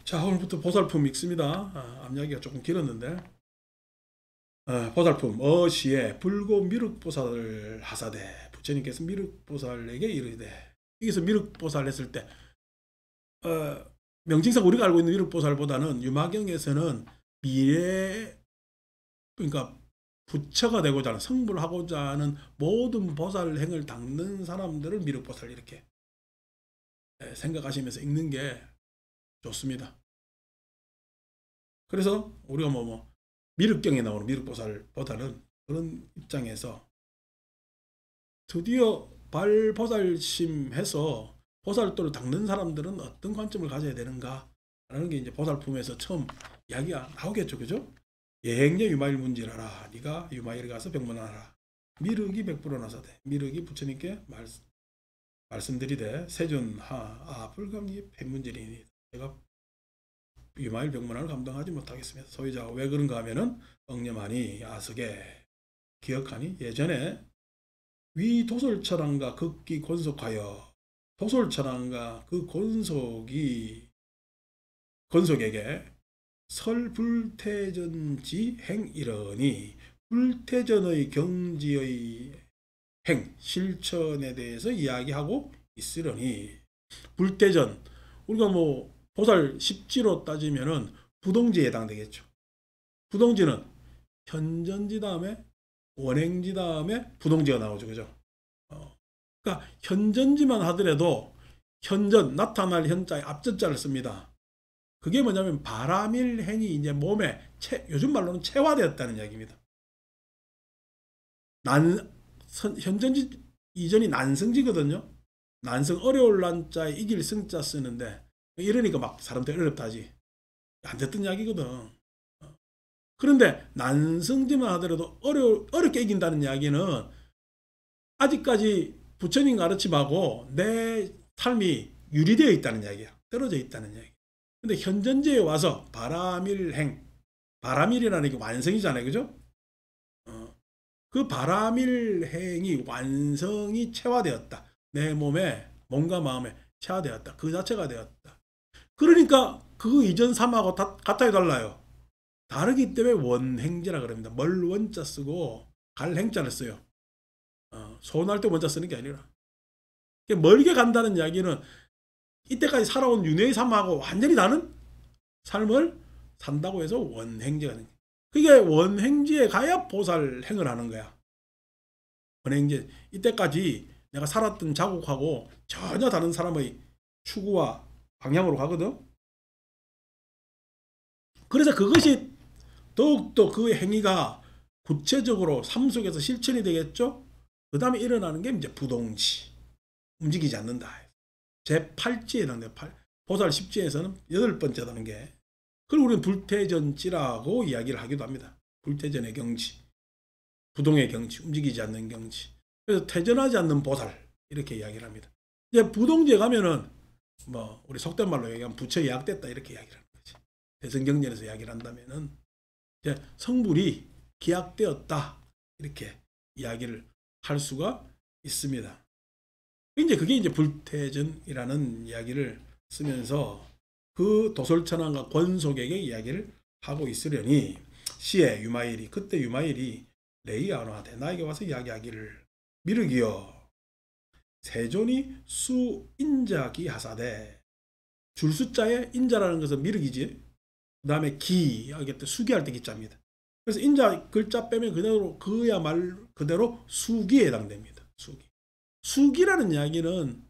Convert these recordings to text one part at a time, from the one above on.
자, 오늘부터 보살품 읽습니다. 앞이야기가 조금 길었는데, 보살품, 어시에 불고 미륵보살을 하사대. 부처님께서 미륵보살에게 이르되, 여기서 미륵보살 했을 때, 어, 명칭상 우리가 알고 있는 미륵보살보다는 유마경에서는 미래, 그러니까 부처가 되고자 하는, 성불 하고자 하는 모든 보살행을 닦는 사람들을 미륵보살 이렇게 생각하시면서 읽는 게 좋습니다. 그래서 우리가 미륵경에 나오는 미륵보살보다는 그런 입장에서 드디어 발보살심해서 보살도를 닦는 사람들은 어떤 관점을 가져야 되는가 라는 게 이제 보살품에서 처음 이야기가 나오겠죠. 그죠? 예행ye 유마일 문지라라. 네가 유마일에 가서 병문안하라. 미륵이 100% 나사대. 미륵이 부처님께 말씀드리되 세존하 불감리 백문지리니 제가 유마일 병문안을 감당하지 못하겠습니다. 소유자가 왜 그런가 하면은 억념하니 아석에 기억하니 예전에 위 도솔천왕과 극기 권속하여 도솔천왕과 그 권속에게 설불태전지 행이러니 불태전의 경지의 행 실천에 대해서 이야기하고 있으려니 불태전 우리가 보살 십지로 따지면은 부동지에 해당되겠죠. 부동지는 현전지 다음에 원행지 다음에 부동지가 나오죠. 그죠? 그러니까 현전지만 하더라도 현전, 나타날 현자의 앞전자를 씁니다. 그게 뭐냐면 바라밀행이 이제 몸에 요즘 말로는 체화되었다는 이야기입니다. 현전지 이전이 난성지거든요. 난성 어려울 난자에 이길 성자 쓰는데 이러니까 막 사람들이 어렵다지. 안 됐던 이야기거든. 그런데 난성지만 하더라도 어렵게 이긴다는 이야기는 아직까지 부처님 가르침하고 내 삶이 유리되어 있다는 이야기야. 떨어져 있다는 이야기. 근데 현전지에 와서 바라밀행, 바라밀이라는 게 완성이잖아요. 그죠? 그 바라밀행이 완성이 체화되었다. 내 몸과 마음에 체화되었다. 그 자체가 되었다. 그러니까 그 이전 삶하고 같아요, 달라요? 다르기 때문에 원행제라 그럽니다. 멀 원자 쓰고 갈 행자를 써요. 소원할 때 원자 쓰는 게 아니라. 멀게 간다는 이야기는 이때까지 살아온 윤회의 삶하고 완전히 다른 삶을 산다고 해서 원행제가 되는 거예요. 그게 원행지에 가야 보살행을 하는 거야. 원행제. 이때까지 내가 살았던 자국하고 전혀 다른 사람의 추구와 방향으로 가거든. 그래서 그것이 더욱더 그 행위가 구체적으로 삶 속에서 실천이 되겠죠. 그 다음에 일어나는 게 이제 부동지. 움직이지 않는다. 제8지에 해당돼요. 보살 10지에서는 8번째라는 게. 그걸 우리는 불태전지라고 이야기를 하기도 합니다. 불태전의 경지. 부동의 경지. 움직이지 않는 경지. 그래서 퇴전하지 않는 보살. 이렇게 이야기를 합니다. 이제 부동지에 가면은 우리 속된 말로 얘기하면 부처 예약됐다. 이렇게 이야기를 하는 거지. 대성경전에서 이야기를 한다면은 이제 성불이 기약되었다. 이렇게 이야기를 할 수가 있습니다. 그게 이제 불태전이라는 이야기를 쓰면서 그 도솔천왕과 권속에게 이야기를 하고 있으려니 시에 유마일이 그때 유마일이 레이아노한테 나에게 와서 이야기하기를 미륵이여 세존이 수인자기 하사대 줄수자에 인자라는 것은 미륵이지 그 다음에 기 여기 수기할 때 기자입니다. 그래서 인자 글자 빼면 그대로 그야말로 그대로 수기에 해당됩니다. 수기라는 이야기는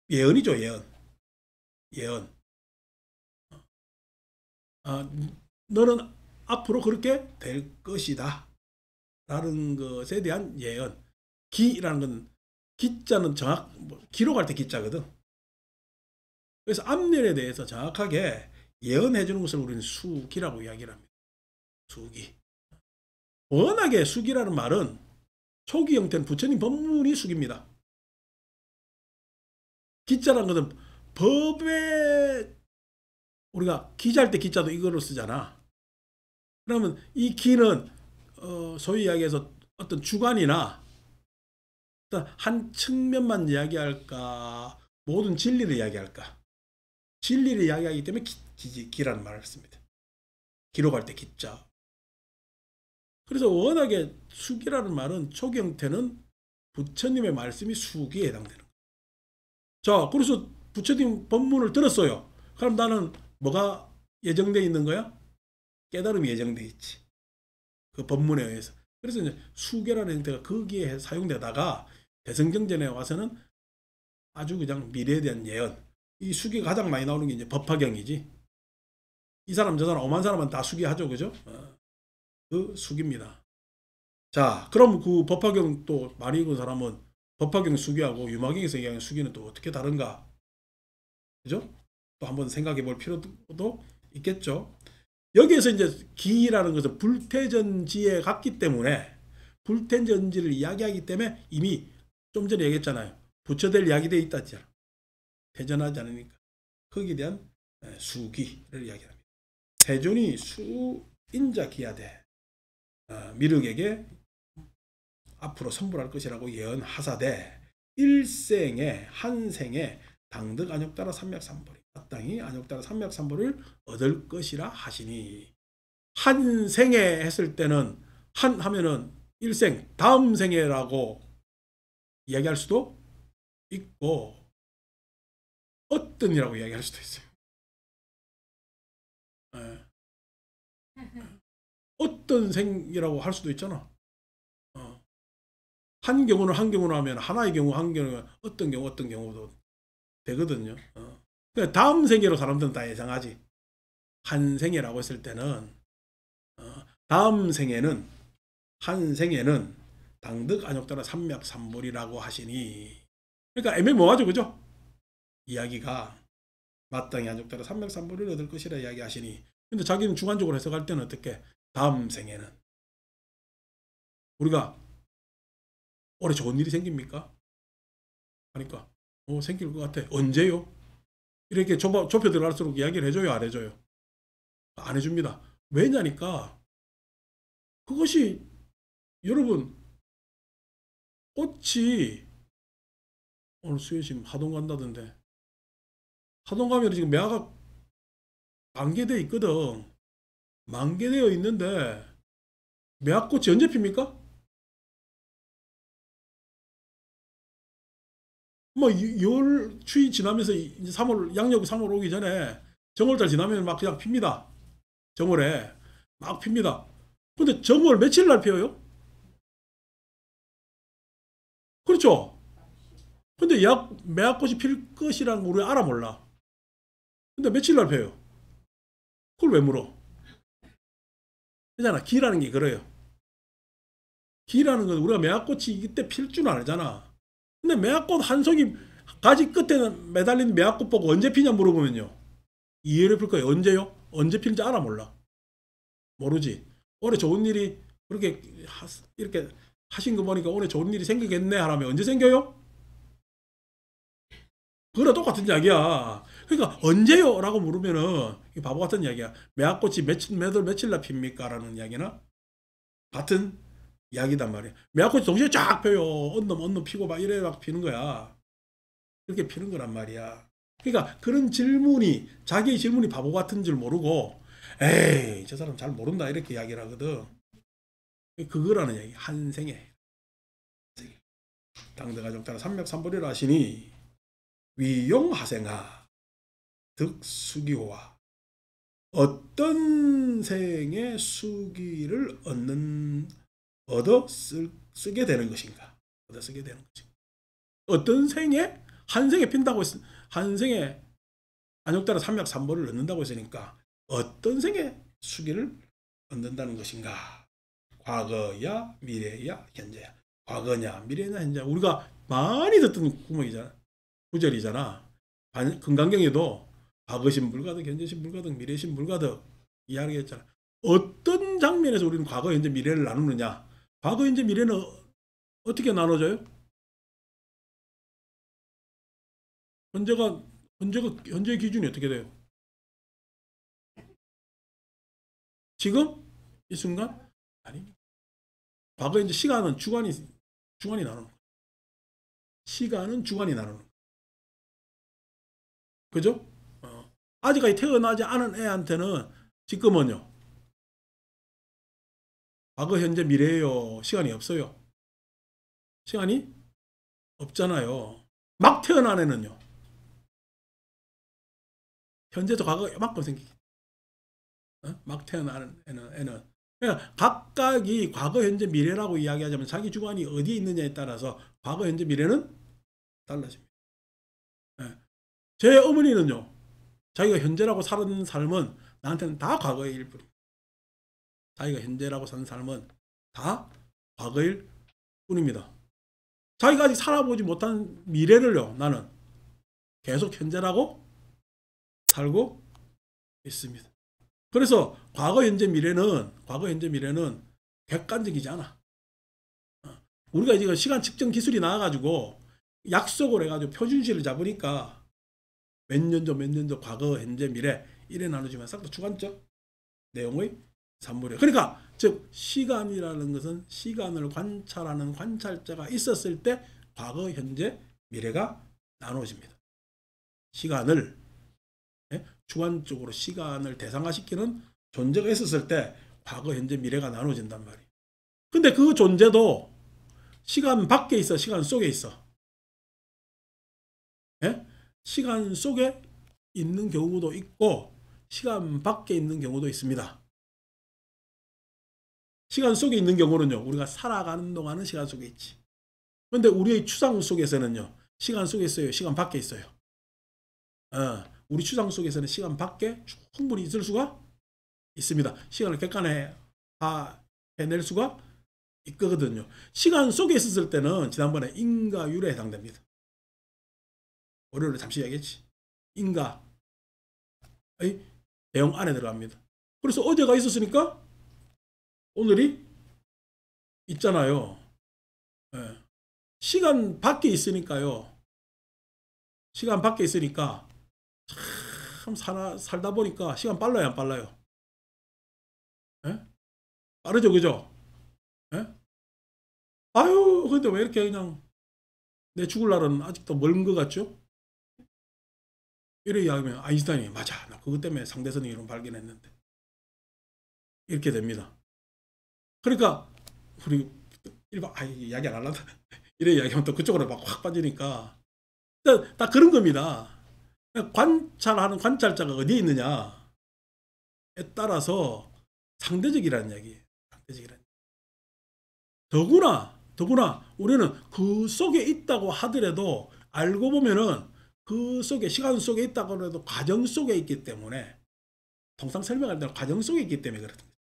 예언이죠. 예언. 너는 앞으로 그렇게 될 것이다. 라는 것에 대한 예언. 기라는 건 기자는 기록할 때 기자거든. 그래서 앞일에 대해서 정확하게 예언해 주는 것을 우리는 수기라고 이야기를 합니다. 수기. 워낙에 수기라는 말은 초기 형태는 부처님 법문이 수기입니다. 기자라는 것은 법에 우리가 기자할 때 기자도 이거로 쓰잖아. 그러면 이 기는 소위 이야기해서 어떤 주관이나 어떤 한 측면만 이야기할까 모든 진리를 이야기할까 진리를 이야기하기 때문에 기라는 말을 씁니다. 기록할 때 기자. 그래서 워낙에 수기라는 말은 초기 형태는 부처님의 말씀이 수기에 해당되는 거예요. 자, 그래서 부처님 법문을 들었어요. 그럼 나는 뭐가 예정되어 있는 거야? 깨달음이 예정되어 있지. 그 법문에 의해서. 그래서 이제 수계라는 형태가 거기에 사용되다가 대성경전에 와서는 아주 그냥 미래에 대한 예언. 이 수기가 가장 많이 나오는 게 이제 법화경이지. 이 사람 저 사람 오만 사람은 다 수기하죠, 그죠? 그 수기입니다. 자, 그럼 그 법화경 또 많이 읽은 사람은 법화경 수기하고 유마경에서 얘기하는 수기는 또 어떻게 다른가? 그죠? 또 한번 생각해 볼 필요도 있겠죠. 여기에서 이제 기라는 것은 불태전지에 갔기 때문에 불태전지를 이야기하기 때문에 이미 좀 전에 얘기했잖아요. 부처될 이야기되어 있다잖아. 태전하지 않으니까. 거기에 대한 수기를 이야기합니다. 세존이 수인자 기하되 미륵에게 앞으로 선불할 것이라고 예언하사되 일생에 한생에 당득 안욕따라 삼맥삼보리 마땅히 안욕따라 삼맥삼보리를 얻을 것이라 하시니 한생에 했을 때는 한 하면은 일생 다음 생에라고 이야기할 수도 있고 어떤이라고 이야기할 수도 있어요. 어떤 생이라고 할 수도 있잖아. 한 경우는 한 경우로 하면 하나의 경우 한 경우는 어떤 경우도 되거든요. 그러니까 다음 생애로 사람들은 다 예상하지. 한 생애라고 했을 때는 다음 생애는 한 생애는 당득 안욕따라 삼맥삼불이라고 하시니 그러니까 애매모호하죠, 그죠? 이야기가 마땅히 안욕따라 삼맥삼불을 얻을 것이라 이야기하시니 근데 자기는 주관적으로 해석할 때는 어떻게 다음 생애는 우리가 올해 좋은 일이 생깁니까? 하니까 생길 것 같아. 언제요? 이렇게 좁혀 들어갈수록 이야기를 해줘요, 안 해줘요? 안 해줍니다. 왜냐니까 그것이 여러분 꽃이 오늘 수혜심 하동 간다던데 하동 가면 지금 매화가 만개되어 있거든. 만개되어 있는데 매화꽃이 언제 핍니까? 뭐 2월 추위 지나면서 이제 3월 양력 3월 오기 전에 정월달 지나면 막 그냥 핍니다. 정월에 막 핍니다. 근데 정월 며칠 날 피어요? 그렇죠. 근데 매화꽃이 필 것이라는 거 우리가 알아 몰라. 근데 며칠 날 펴요? 그걸 왜 물어? 그잖아. 기라는 게 그래요. 기라는 건 우리가 매화꽃이 이때 필 줄 알잖아. 근데 매화꽃 한 송이 가지 끝에 매달린 매화꽃 보고 언제 피냐 물어보면요. 이해를 풀 거예요. 언제요? 언제 필지 알아 몰라. 모르지. 올해 좋은 일이 그렇게 이렇게 하신 거 보니까 올해 좋은 일이 생기겠네 하라면 언제 생겨요? 그거랑 똑같은 이야기야. 그러니까 언제요? 라고 물으면은 바보 같은 이야기야. 매화꽃이 며칠 날 핍니까? 라는 이야기나 같은 이야기단 말이야. 매화꽃이 동시에 쫙 펴요. 언놈 피고 막 이래 막 피는 거야. 그렇게 피는 거란 말이야. 그러니까 그런 질문이 자기의 질문이 바보 같은 줄 모르고 에이 저 사람 잘 모른다 이렇게 이야기를 하거든. 그거라는 이야기. 한생에 당대가족 따라 삼맥삼보리라 하시니 위용하생아 득수기호와 어떤 생에 수기를 쓰게 되는 것인가? 얻어 쓰게 되는 것인가? 어떤 생에 한 생에 핀다고 한 생에 안욕따라 삼맥삼보를 얻는다고 했으니까 어떤 생에 수기를 얻는다는 것인가? 과거야, 미래야, 현재야. 과거냐, 미래냐, 현재냐. 우리가 많이 듣던 구절이잖아. 금강경에도 과거신 불가득, 현재신 불가득, 미래신 불가득 이야기했잖아. 어떤 장면에서 우리는 과거, 현재, 미래를 나누느냐? 과거, 현재, 미래는 어떻게 나눠져요? 현재의 기준이 어떻게 돼요? 지금? 이 순간? 아닙니다. 과거, 현재, 시간은 주관이 나누는 거예요. 시간은 주관이 나누는 거예요. 그죠? 아직까지 태어나지 않은 애한테는 지금은요. 과거, 현재, 미래예요. 시간이 없어요. 시간이 없잖아요. 막 태어난 애는요. 현재도 과거 이만큼 생기게. 막 태어나는 애는. 그러니까 각각이 과거, 현재, 미래라고 이야기하자면 자기 주관이 어디에 있느냐에 따라서 과거, 현재, 미래는 달라집니다. 제 어머니는요. 자기가 현재라고 사는 삶은 나한테는 다 과거의 일뿐입니다. 자기가 현재라고 사는 삶은 다 과거일 뿐입니다. 자기가 아직 살아보지 못한 미래를요. 나는 계속 현재라고 살고 있습니다. 그래서 과거, 현재, 미래는 객관적이지 않아. 우리가 지금 시간 측정 기술이 나와가지고 약속을 해가지고 표준시를 잡으니까 몇 년 전, 과거, 현재, 미래 이래 나누지만 싹 다 주관적 내용의 산물이에요. 그러니까 즉 시간이라는 것은 시간을 관찰하는 관찰자가 있었을 때 과거, 현재, 미래가 나누어집니다. 시간을 주관적으로 시간을 대상화시키는 존재가 있었을 때 과거, 현재, 미래가 나눠진단 말이에요. 근데 그 존재도 시간 밖에 있어, 시간 속에 있어. 시간 속에 있는 경우도 있고 시간 밖에 있는 경우도 있습니다. 시간 속에 있는 경우는요. 우리가 살아가는 동안은 시간 속에 있지. 그런데 우리의 추상 속에서는요. 시간 속에 있어요. 시간 밖에 있어요. 우리 추상 속에서는 시간 밖에 충분히 있을 수가 있습니다. 시간을 객관해낼 수가 있거든요. 시간 속에 있었을 때는 지난번에 인과율에 해당됩니다. 월요일에 잠시 얘기했지. 인과의 내용 안에 들어갑니다. 그래서 어제가 있었으니까 오늘이 있잖아요. 시간 밖에 있으니까요. 시간 밖에 있으니까 참 살다 보니까 시간 빨라요, 안 빨라요? 빠르죠, 그죠? 아유, 근데 왜 이렇게 그냥 내 죽을 날은 아직도 멀은 것 같죠? 이래 이야기하면 아인슈타인이 맞아, 나 그것 때문에 상대성 이론 발견했는데 이렇게 됩니다. 그러니까 우리 일반 이야기 안 하려다 이래 이야기하면 또 그쪽으로 막 확 빠지니까 다 그런 겁니다. 관찰하는 관찰자가 어디에 있느냐에 따라서 상대적이라는 얘기예요. 상대적이라는. 더구나 우리는 그 속에 있다고 하더라도 알고 보면은 그 속에 시간 속에 있다고 해도 과정 속에 있기 때문에 통상 설명할 때는 과정 속에 있기 때문에 그렇습니다.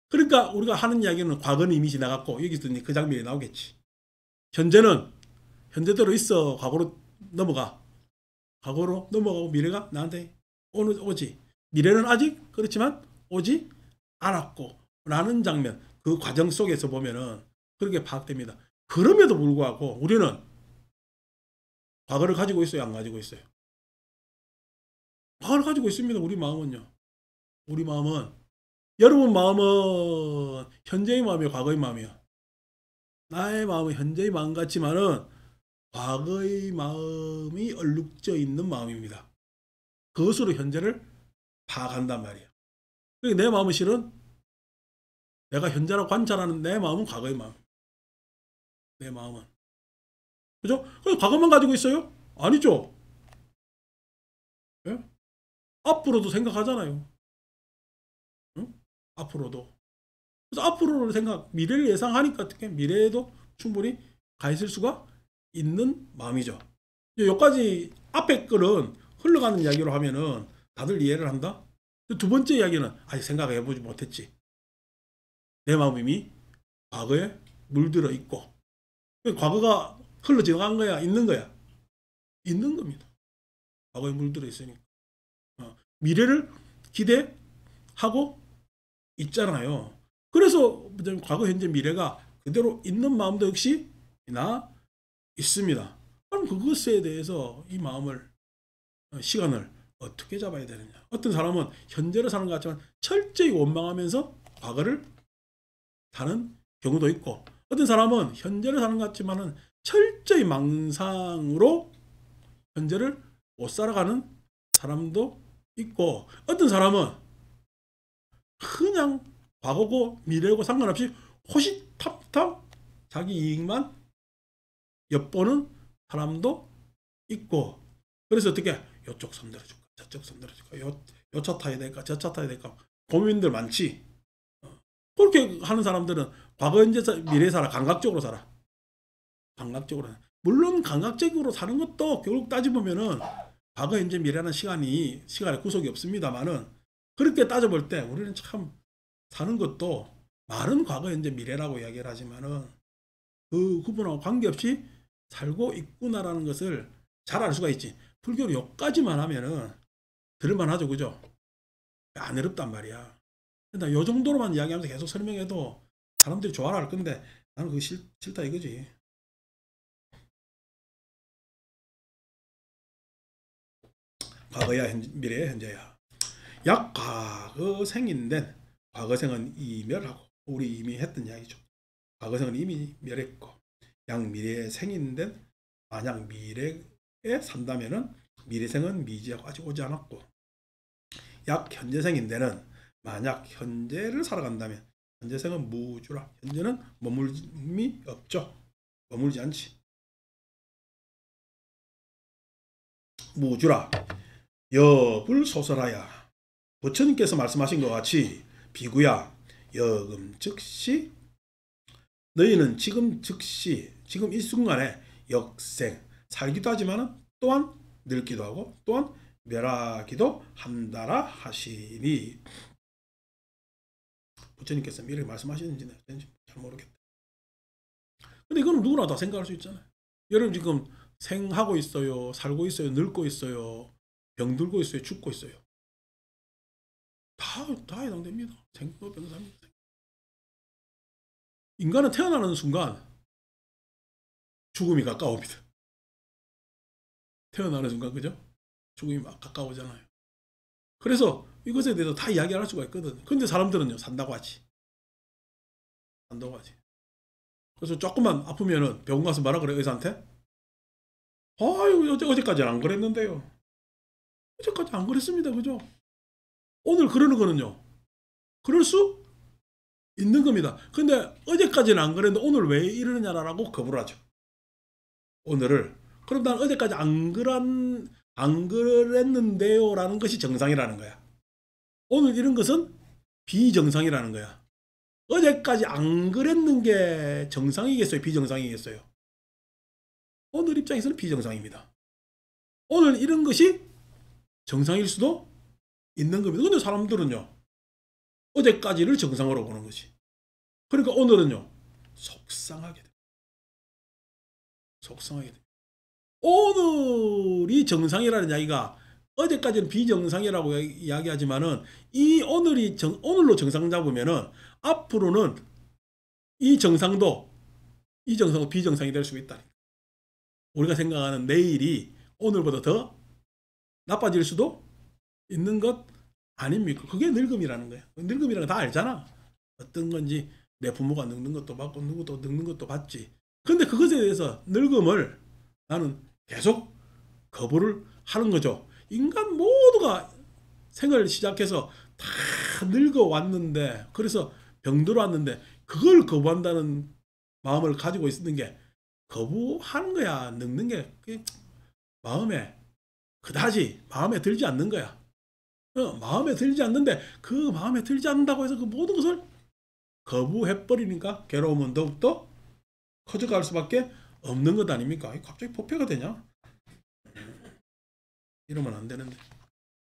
그러니까 우리가 하는 이야기는 과거는 이미 지나갔고 여기서 그 장면이 나오겠지. 현재는 현재대로 있어. 과거로 넘어가고 미래가 나한테 오지. 미래는 아직 그렇지만 오지 않았고 라는 장면, 그 과정 속에서 보면은 그렇게 파악됩니다. 그럼에도 불구하고 우리는 과거를 가지고 있어요, 안 가지고 있어요? 과거를 가지고 있습니다. 우리 마음은요. 우리 마음은, 여러분 마음은 현재의 마음이에요, 과거의 마음이에요? 나의 마음은 현재의 마음 같지만은 과거의 마음이 얼룩져 있는 마음입니다. 그것으로 현재를 파악한단 말이에요. 내 마음은 실은 내가 현재라고 관찰하는 내 마음은 과거의 마음. 내 마음은. 그죠? 그래서 과거만 가지고 있어요? 아니죠. 예? 앞으로도 생각하잖아요. 응? 앞으로도. 그래서 앞으로를 미래를 예상하니까 어떻게 미래에도 충분히 가 있을 수가 있는 마음이죠. 여기까지 앞에 거는 흘러가는 이야기로 하면은 다들 이해를 한다? 두 번째 이야기는 아직 생각해보지 못했지. 내 마음이 이미 과거에 물들어 있고, 과거가 흘러 지나간 거야, 있는 거야? 있는 겁니다. 과거에 물들어 있으니까. 미래를 기대하고 있잖아요. 그래서 과거, 현재, 미래가 그대로 있는 마음도 역시 나 있습니다. 그럼 그것에 대해서 이 마음을, 시간을 어떻게 잡아야 되느냐. 어떤 사람은 현재를 사는 것 같지만 철저히 원망하면서 과거를 사는 경우도 있고, 어떤 사람은 현재를 사는 것 같지만은 철저히 망상으로 현재를 못 살아가는 사람도 있고, 어떤 사람은 그냥 과거고 미래고 상관없이 호시탐탐 자기 이익만 엿보는 사람도 있고, 그래서 어떻게 이쪽 손들어줄까 저쪽 손들어줄까 요 차 타야 될까 저 차 타야 될까 고민들 많지. 그렇게 하는 사람들은 과거 현재 미래 살아. 감각적으로 살아. 감각적으로. 물론 감각적으로 사는 것도 결국 따져보면은 과거 현재 미래라는 시간에 구속이 없습니다만은, 그렇게 따져볼 때 우리는 참 사는 것도 말은 과거 현재 미래라고 이야기를 하지만은 그 구분하고 관계없이 살고 있구나라는 것을 잘 알 수가 있지. 불교는 여기까지만 하면은 들을만 하죠. 그죠? 안 어렵단 말이야. 근데 요 정도로만 이야기하면서 계속 설명해도 사람들이 좋아라 할 건데 나는 그거 싫다 이거지. 과거야 미래야 현재야. 약 과거생인데 과거생은 이멸하고, 우리 이미 했던 이야기죠. 과거생은 이미 멸했고, 약 미래생인데 만약 미래에 산다면은 미래생은 미지하고 아직 오지 않았고, 약 현재생인데는 만약 현재를 살아간다면 현재생은 무주라. 현재는 머물림이 없죠. 머물지 않지. 무주라. 여불소설하야. 부처님께서 말씀하신 것 같이 비구야 여금 즉시 너희는 지금 즉시 지금 이 순간에 역생 살기도 하지만 또한 늙기도 하고 또한 멸하기도 한다라 하시니. 부처님께서 미래를 말씀하시는지는 잘 모르겠다. 근데 이거는 누구나 다 생각할 수 있잖아요. 여러분 지금 생하고 있어요, 살고 있어요, 늙고 있어요, 병들고 있어요, 죽고 있어요. 다 해당됩니다. 생도 병사입니다. 인간은 태어나는 순간 죽음이 가까웁니다. 태어나는 순간, 그죠? 죽음이 막 가까우잖아요. 그래서 이것에 대해서 다 이야기할 수가 있거든. 근데 사람들은요, 산다고 하지. 산다고 하지. 그래서 조금만 아프면은 병원 가서 뭐라 그래, 의사한테? 아유, 어제까지는 안 그랬는데요. 어제까지 안 그랬습니다. 그죠? 오늘 그러는 거는요, 그럴 수 있는 겁니다. 근데 어제까지는 안 그랬는데 오늘 왜 이러느냐라고 거부를 하죠. 오늘을. 그럼 난 어제까지 안 그랬는데요 라는 것이 정상이라는 거야. 오늘 이런 것은 비정상이라는 거야. 어제까지 안 그랬는 게 정상이겠어요? 비정상이겠어요? 오늘 입장에서는 비정상입니다. 오늘 이런 것이 정상일 수도 있는 겁니다. 근데 사람들은요, 어제까지를 정상으로 보는 것이. 그러니까 오늘은요, 속상하게 됩니다. 속상하게 됩니다. 오늘이 정상이라는 이야기가, 어제까지는 비정상이라고 이야기하지만은 이 오늘로 정상 잡으면은 앞으로는 이 정상도 비정상이 될 수 있다. 우리가 생각하는 내일이 오늘보다 더 나빠질 수도 있는 것 아닙니까? 그게 늙음이라는 거예요. 늙음이라는 거 다 알잖아. 어떤 건지 내 부모가 늙는 것도 봤고 누구도 늙는 것도 봤지. 근데 그것에 대해서 늙음을 나는 계속 거부를 하는 거죠. 인간 모두가 생을 시작해서 다 늙어왔는데, 그래서 병들어왔는데 그걸 거부한다는 마음을 가지고 있는 게 거부하는 거야. 늙는 게 마음에 그다지 마음에 들지 않는 거야. 마음에 들지 않는데 그 마음에 들지 않는다고 해서 그 모든 것을 거부해버리니까 괴로움은 더욱더 커져갈 수밖에 없는 것 아닙니까? 갑자기 포폐가 되냐? 이러면 안 되는데.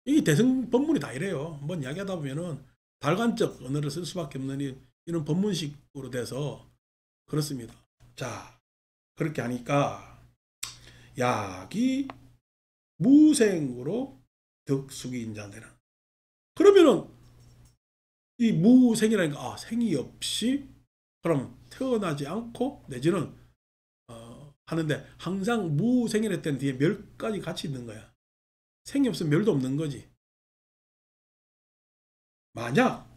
이 대승 법문이 다 이래요. 한번 이야기하다 보면은 달관적 언어를 쓸 수밖에 없는 이런 법문식으로 돼서 그렇습니다. 자, 그렇게 하니까 약이 무생으로 득수기인자되는. 그러면은 이 무생이라니까 생이 없이 그럼 태어나지 않고 내지는 하는데, 항상 무생이라 때는 뒤에 멸까지 같이 있는 거야. 생이 없으면 멸도 없는 거지. 만약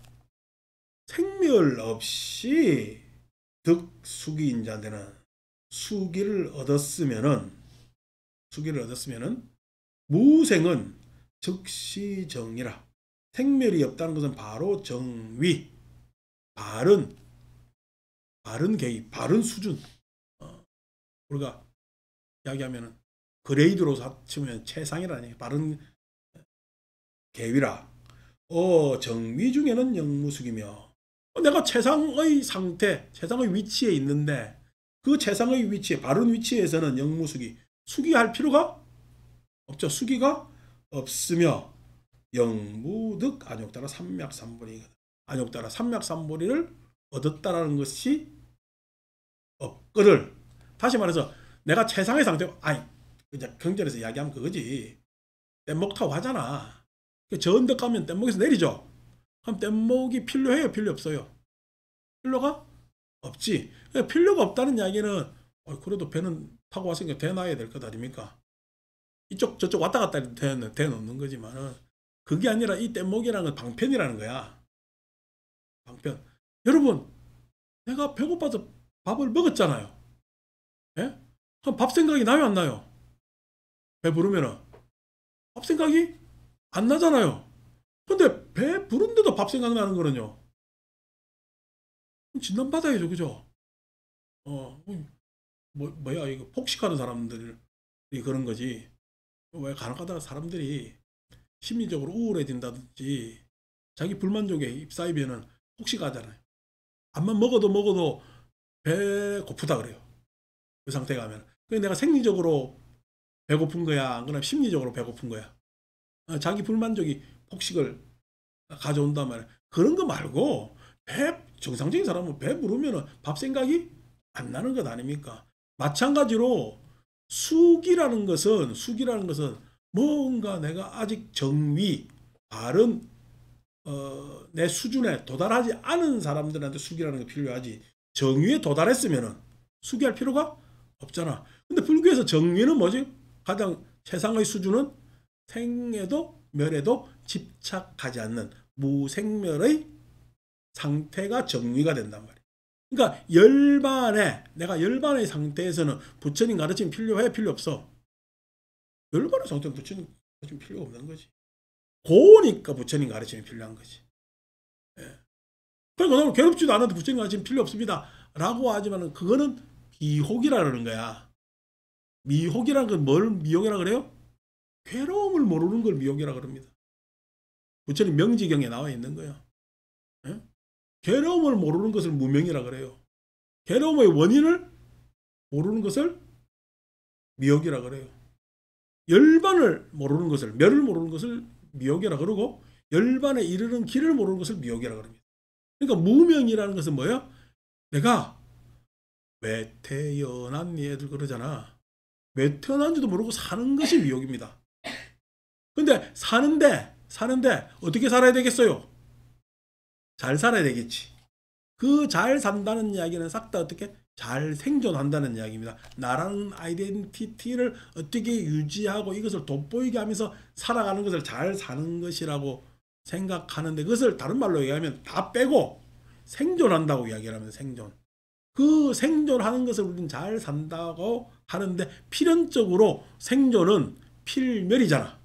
생멸 없이 득수기인자되는 수기를 얻었으면은 무생은 즉시 정이라. 생멸이 없다는 것은 바로 정위, 바른 개입, 바른 수준. 우리가 이야기하면 그레이드로 치면 최상이라는 얘기. 바른 개위라. 정위 중에는 영무숙이며, 내가 최상의 상태, 최상의 위치에 있는데 그 최상의 위치에, 바른 위치에서는 영무숙이, 숙이할 필요가 없죠. 숙이가 없으며 영무득 안욕따라 삼맥삼보리거든. 안욕따라 삼맥삼보리를 얻었다라는 것이 없거든. 다시 말해서 내가 최상의 상태, 이제 경전에서 이야기하면 그거지. 뗏목 타고 가잖아. 저 언덕 가면 뗏목에서 내리죠. 그럼 뗏목이 필요해요? 필요 없어요? 필요가 없지. 필요가 없다는 이야기는 그래도 배는 타고 왔으니까 대 놔야 될 것 아닙니까? 이쪽 저쪽 왔다 갔다 해도 대 놓는 거지만은, 그게 아니라 이 뗏목이라는 건 방편이라는 거야. 방편. 여러분, 내가 배고파서 밥을 먹었잖아요. 예? 그럼 밥 생각이 나요, 안 나요? 배부르면은 밥 생각이 안 나잖아요. 근데 배 부른데도 밥 생각나는 거는요, 진단받아야죠. 그죠? 뭐야, 이거 폭식하는 사람들이 그런 거지. 왜 간혹가다가 사람들이 심리적으로 우울해진다든지 자기 불만족에 휩싸이면은 폭식하잖아요. 밥만 먹어도 배 고프다 그래요. 그 상태 가면. 그게 내가 생리적으로 배고픈 거야, 안 그러면 심리적으로 배고픈 거야. 자기 불만족이 폭식을 가져온단 말이야. 그런 거 말고, 정상적인 사람은 배 부르면 밥 생각이 안 나는 것 아닙니까? 마찬가지로 숙이라는 것은 뭔가 내가 아직 정위, 바른 내 수준에 도달하지 않은 사람들한테 숙이라는 게 필요하지, 정위에 도달했으면 숙이할 필요가 없잖아. 근데 불교에서 정위는 뭐지? 가장 최상의 수준은 생에도 멸에도 집착하지 않는 무생멸의 상태가 정위가 된단 말이야. 그러니까 내가 열반의 상태에서는 부처님 가르침 필요해? 필요 없어? 열반의 상태는 부처님 가르침 필요 없는 거지. 고우니까 부처님 가르침이 필요한 거지. 예. 그러니까 너무 괴롭지도 않아도 부처님 가르침 필요 없습니다 라고 하지만, 그거는 비혹이라는 거야. 미혹이라는 건 뭘 미혹이라 그래요? 괴로움을 모르는 걸 미혹이라 그럽니다. 부처님 명지경에 나와 있는 거야. 예? 괴로움을 모르는 것을 무명이라 그래요. 괴로움의 원인을 모르는 것을 미혹이라 그래요. 열반을 모르는 것을, 멸을 모르는 것을 미혹이라 그러고, 열반에 이르는 길을 모르는 것을 미혹이라 그럽니다. 그러니까 무명이라는 것은 뭐야? 내가 왜 태어났니 애들 그러잖아. 왜 태어난지도 모르고 사는 것이 미혹입니다. 근데 사는데 어떻게 살아야 되겠어요? 잘 살아야 되겠지. 그 잘 산다는 이야기는 싹 다 어떻게 잘 생존한다는 이야기입니다. 나라는 아이덴티티를 어떻게 유지하고 이것을 돋보이게 하면서 살아가는 것을 잘 사는 것이라고 생각하는데, 그것을 다른 말로 얘기하면 다 빼고 생존한다고 이야기를 하면 생존. 그 생존하는 것을 우리는 잘 산다고 하는데, 필연적으로 생존은 필멸이잖아.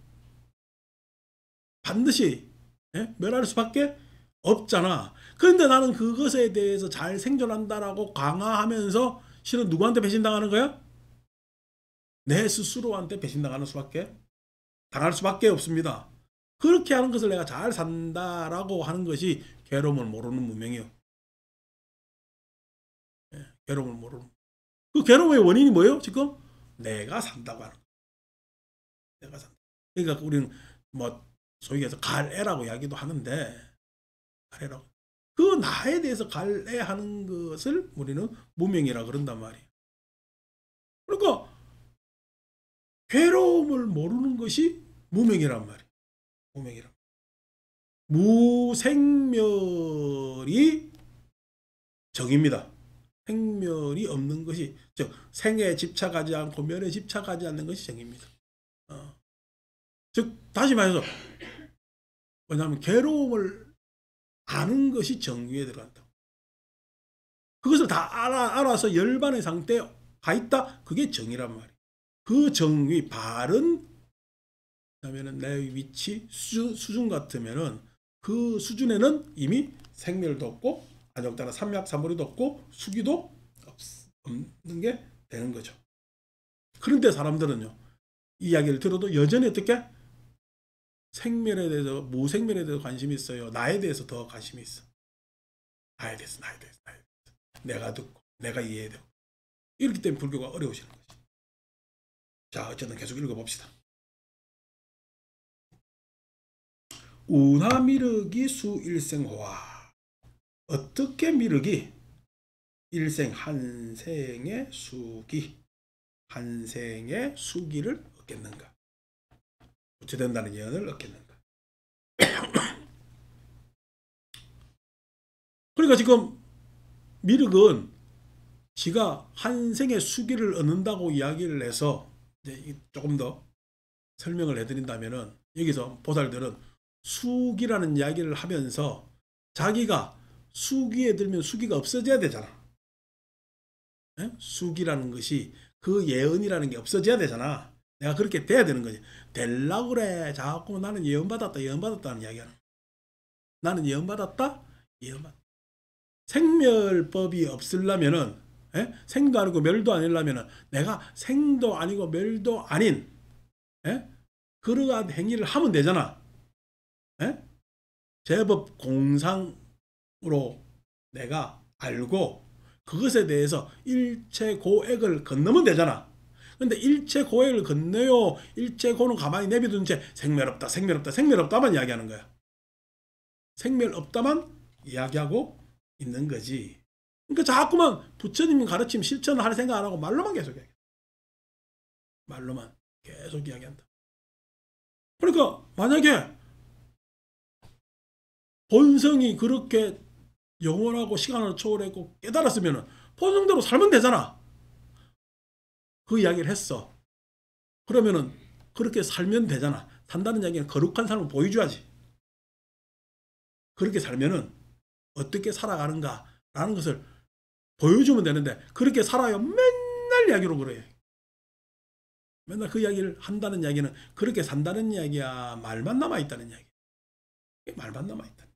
반드시 멸할 수밖에 없잖아. 그런데 나는 그것에 대해서 잘 생존한다라고 강화하면서 실은 누구한테 배신당하는 거야? 내 스스로한테 배신당할 수밖에 없습니다. 그렇게 하는 것을 내가 잘 산다라고 하는 것이 괴로움을 모르는 무명이요. 괴로움을 모르는. 그 괴로움의 원인이 뭐예요? 지금 내가 산다고 하는 거야. 내가 산다. 그러니까 우리는 소위 해서 갈애라고 이야기도 하는데, 갈애라고. 그 나에 대해서 갈애하는 것을 우리는 무명이라 그런단 말이에요. 그러니까 괴로움을 모르는 것이 무명이란 말이에요. 무명이란. 무생멸이 정입니다. 생멸이 없는 것이, 즉 생에 집착하지 않고 멸에 집착하지 않는 것이 정입니다. 즉 다시 말해서 뭐냐면, 괴로움을 아는 것이 정위에 들어간다. 그것을 다 알아서 열반의 상태에 가 있다. 그게 정이란 말이에요. 그 정위, 바른 그다음에는 내 위치 수준 같으면은 그 수준에는 이미 생멸도 없고 안정따라 삼약삼보리도 없고 수기도 없는 게 되는 거죠. 그런데 사람들은요, 이 이야기를 들어도 여전히 어떻게 생멸에 대해서, 무생멸에 대해서 관심이 있어요. 나에 대해서 더 관심이 있어. 나에 대해서. 내가 듣고 내가 이해되고. 이렇기 때문에 불교가 어려우시는 거죠. 자, 어쨌든 계속 읽어봅시다. 운하미륵이 수일생호화. 어떻게 미륵이 일생 한 생의 수기, 한 생의 수기를 얻겠는가? 부처된다는 예언을 얻겠는가? 그러니까 지금 미륵은 지가 한 생의 수기를 얻는다고 이야기를 해서 이제 조금 더 설명을 해드린다면은, 여기서 보살들은 수기라는 이야기를 하면서 자기가 수기에 들면 수기가 없어져야 되잖아. 에? 수기라는 것이, 그 예언이라는 게 없어져야 되잖아. 내가 그렇게 돼야 되는 거지. 될라고 그래. 자꾸 나는 예언받았다는 이야기하는 거야. 나는 예언받았다? 예언받았다. 생멸법이 없으려면은, 생도 아니고 멸도 아니려면은 내가 생도 아니고 멸도 아닌 그러한 행위를 하면 되잖아. 제법 공상으로 내가 알고 그것에 대해서 일체고액을 건너면 되잖아. 근데 일체고액을 건너요. 일체고는 가만히 내비둔 채 생멸없다만 이야기하는 거야. 생멸없다만 이야기하고 있는 거지. 그러니까 자꾸만 부처님 가르침 실천을 할 생각 안 하고 말로만 계속 이야기해. 말로만 계속 이야기한다. 그러니까 만약에 본성이 그렇게 영원하고 시간을 초월했고 깨달았으면 본성대로 살면 되잖아. 그 이야기를 했어. 그러면은 그렇게 살면 되잖아. 산다는 이야기는 거룩한 삶을 보여줘야지. 그렇게 살면은 어떻게 살아가는가라는 것을 보여주면 되는데, 그렇게 살아요. 맨날 이야기로 그래요. 맨날 그 이야기를 한다는 이야기는 그렇게 산다는 이야기야. 말만 남아있다는 이야기. 말만 남아있다.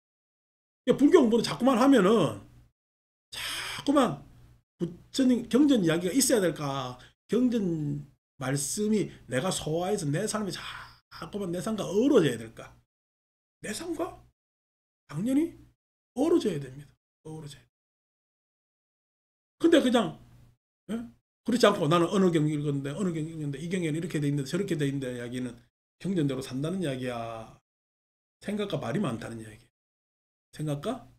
불교 공부를 자꾸만 하면은 자꾸만 부처님 경전 이야기가 있어야 될까? 경전 말씀이 내가 소화해서 내 삶이 자꾸만 내 삶과 어우러져야 될까? 내 삶과 당연히 어우러져야 됩니다. 어우러져야 돼. 근데 그냥 그렇지 않고 나는 어느 경 읽었는데 어느 경 읽었는데 이 경에는 이렇게 돼 있는데 저렇게 돼 있는데 이야기는 경전대로 산다는 이야기야. 생각과 말이 많다는 이야기. 생각과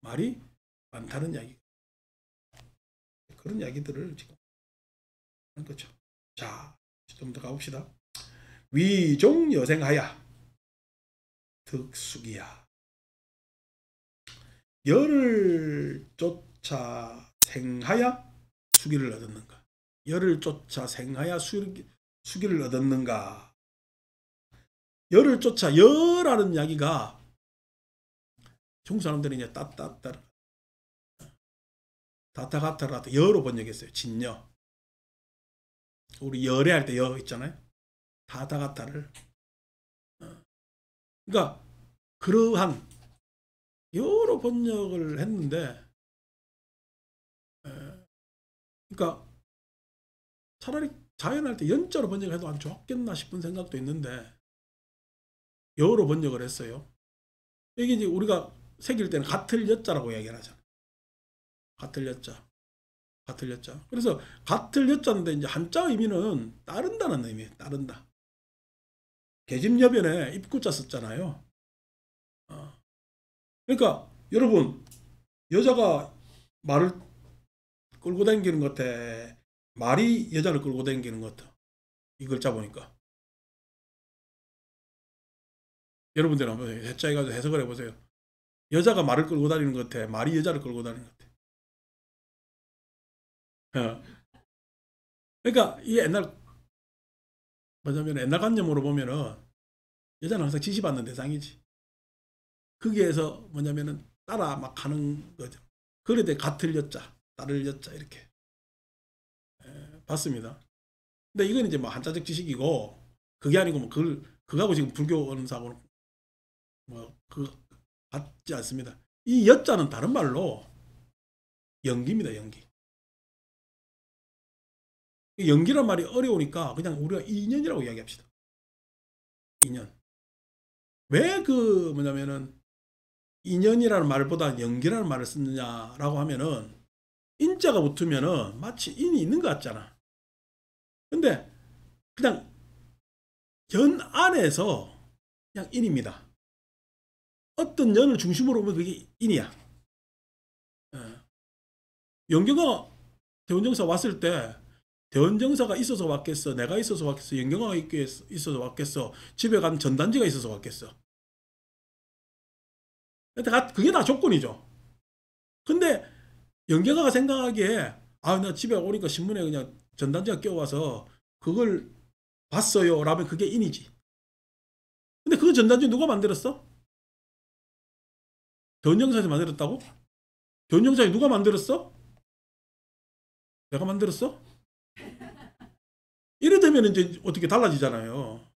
말이 많다는 이야기. 그런 이야기들을 지금 하는 거죠. 자, 좀 더 가봅시다. 위종 여생하야 득수기야. 열을 쫓아 생하야 수기를 얻었는가? 열을 쫓아 생하야 수기를 얻었는가? 열을 쫓아, 열하는 이야기가 중국 사람들이 이제 다타가타를 여로 번역했어요. 진여. 우리 열애할 때 여 있잖아요. 다타가타를. 그러니까 그러한 여로 번역을 했는데, 그러니까 차라리 자연할 때 연자로 번역해도 안 좋겠나 싶은 생각도 있는데 여로 번역을 했어요. 이게 이제 우리가 새길 때는 같을 여자라고 이야기를 하잖아. 같을 여자. 같을 여자. 그래서 같을 여자인데 이제 한자 의미는 따른다는 의미예요. 따른다. 계집여변에 입구자 썼잖아요. 그러니까 여러분, 여자가 말을 끌고 다니는 것 같아. 말이 여자를 끌고 다니는 것 같아. 이 글자 보니까. 여러분들 한번 해자해 가지고 해석을 해보세요. 여자가 말을 끌고 다니는 것 같아. 말이 여자를 끌고 다니는 것 같아. 그러니까 이게 뭐냐면 옛날 관념으로 보면은 여자는 항상 지시받는 대상이지. 거기에서 뭐냐면은 따라 막 하는 거죠. 그럴 때 같을 여자, 따를 여자 이렇게 봤습니다. 근데 이건 이제 뭐 한자적 지식이고, 그게 아니고 뭐 그거하고 지금 불교 언사하고는 같지 않습니다. 이 여자는 다른 말로 연기입니다. 연기. 연기란 말이 어려우니까 그냥 우리가 인연이라고 이야기합시다. 인연. 왜 뭐냐면은 인연이라는 말보다 연기라는 말을 쓰느냐라고 하면은 인자가 붙으면은 마치 인이 있는 것 같잖아. 근데 그냥 연 안에서 그냥 인입니다. 어떤 연을 중심으로 보면 그게 인이야. 연경아 대원정사 왔을 때 대원정사가 있어서 왔겠어? 내가 있어서 왔겠어? 연경아가 있어서 왔겠어? 집에 간 전단지가 있어서 왔겠어? 그게 다 조건이죠. 근데 연경아가 생각하기에 나 집에 오니까 신문에 그냥 전단지가 껴와서 그걸 봤어요 라면 그게 인이지. 근데 그 전단지 누가 만들었어? 대원정사에서 만들었다고? 대원정사에 누가 만들었어? 내가 만들었어? 이래 되면 이제 어떻게 달라지잖아요.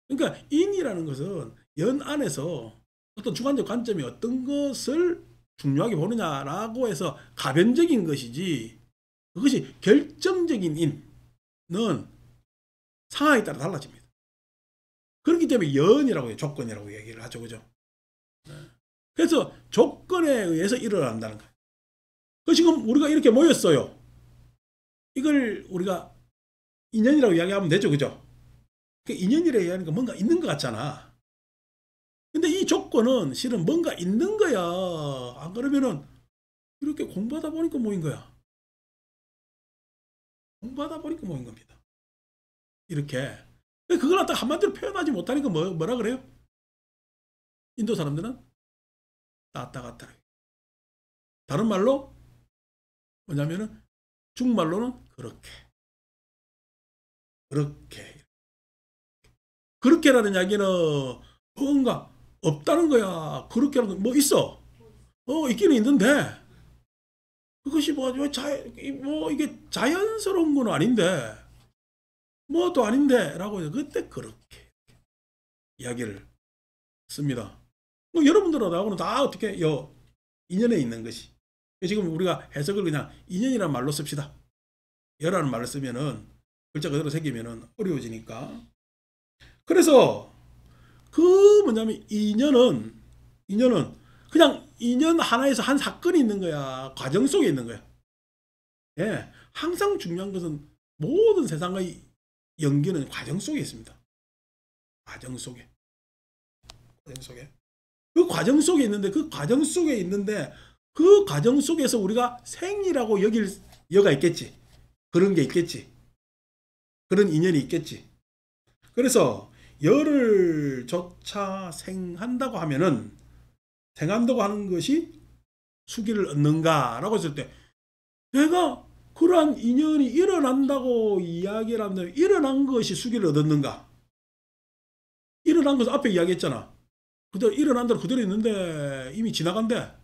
그러니까 인이라는 것은 연 안에서 어떤 주관적 관점이 어떤 것을 중요하게 보느냐라고 해서 가변적인 것이지 그것이 결정적인 인은 상황에 따라 달라집니다. 그렇기 때문에 연이라고 해요. 조건이라고 얘기를 하죠. 그죠? 그래서 조건에 의해서 일어난다는 거예요. 지금 우리가 이렇게 모였어요. 이걸 우리가 인연이라고 이야기하면 되죠. 그죠? 인연이라고 이야기하니까 뭔가 있는 것 같잖아. 근데 이 조건은 실은 뭔가 있는 거야. 안 그러면은 이렇게 공부하다 보니까 모인 거야. 공부하다 보니까 모인 겁니다. 이렇게. 그걸 갖다 한마디로 표현하지 못하니까 뭐라 그래요? 인도 사람들은 따따 갔다. 다른 말로 뭐냐면은 중말로는 그렇게라는 이야기는 뭔가 없다는 거야. 그렇게라는 뭐 있어? 있기는 있는데 그것이 이게 자연스러운 건 아닌데 또 아닌데 라고 해서 그때 그렇게 이야기를 씁니다. 여러분들은 나하고는 다 어떻게 인연에 있는 것이 지금 우리가 해석을 그냥 인연이라는 말로 씁시다. 여라는 말을 쓰면은 글자 그대로 새기면은 어려워지니까. 그래서 뭐냐면 인연은 그냥 인연 하나에서 한 사건이 있는 거야. 과정 속에 있는 거야. 예, 항상 중요한 것은 모든 세상의 연기는 과정 속에 있습니다. 과정 속에. 그 과정 속에 있는데 그 과정 속에서 우리가 생이라고 여길 여가 있겠지. 그런 게 있겠지. 그런 인연이 있겠지. 그래서 열을 조차 생한다고 하면은 생한다고 하는 것이 수기를 얻는가라고 했을 때 내가 그러한 인연이 일어난다고 이야기를 하면 일어난 것이 수기를 얻었는가? 일어난 것을 앞에 이야기했잖아. 그대로 일어난 대로 그대로 있는데 이미 지나간대.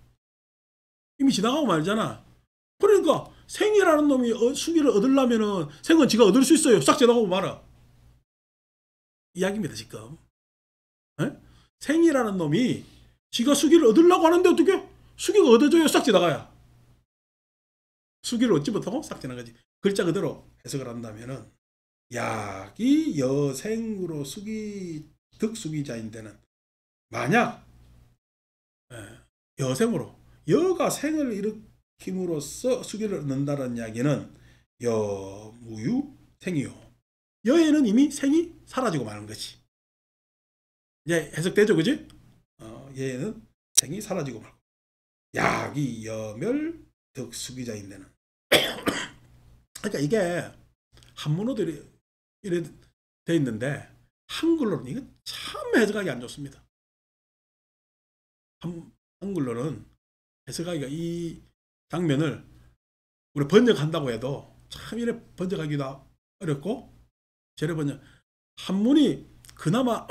이미 지나가고 말잖아. 그러니까 생이라는 놈이 수기를 얻으려면은 생은 지가 얻을 수 있어요. 싹 지나가고 말아. 이야기입니다 지금. 에? 생이라는 놈이 지가 수기를 얻으려고 하는데 어떻게? 수기가 얻어져야 싹 지나가야. 수기를 얻지 못하고 싹 지나가지. 글자 그대로 해석을 한다면은 약이 여생으로 득수기자인데는 만약 여생으로 여가 생을 일으킴으로써 수기를 얻는다는 이야기는 여무유 생이요. 여에는 이미 생이 사라지고 마는 거지. 이제 해석되죠, 그지? 얘는 생이 사라지고 말고. 약이 여멸 득수기자인데는. 그러니까 이게 한문어들이 이래 돼 있는데 한글로는 이거 참 해석하기 안 좋습니다. 한글로는 해석하기가 이 장면을 우리 번역한다고 해도 참 이래 번역하기도 어렵고 저래 번역 한문이 그나마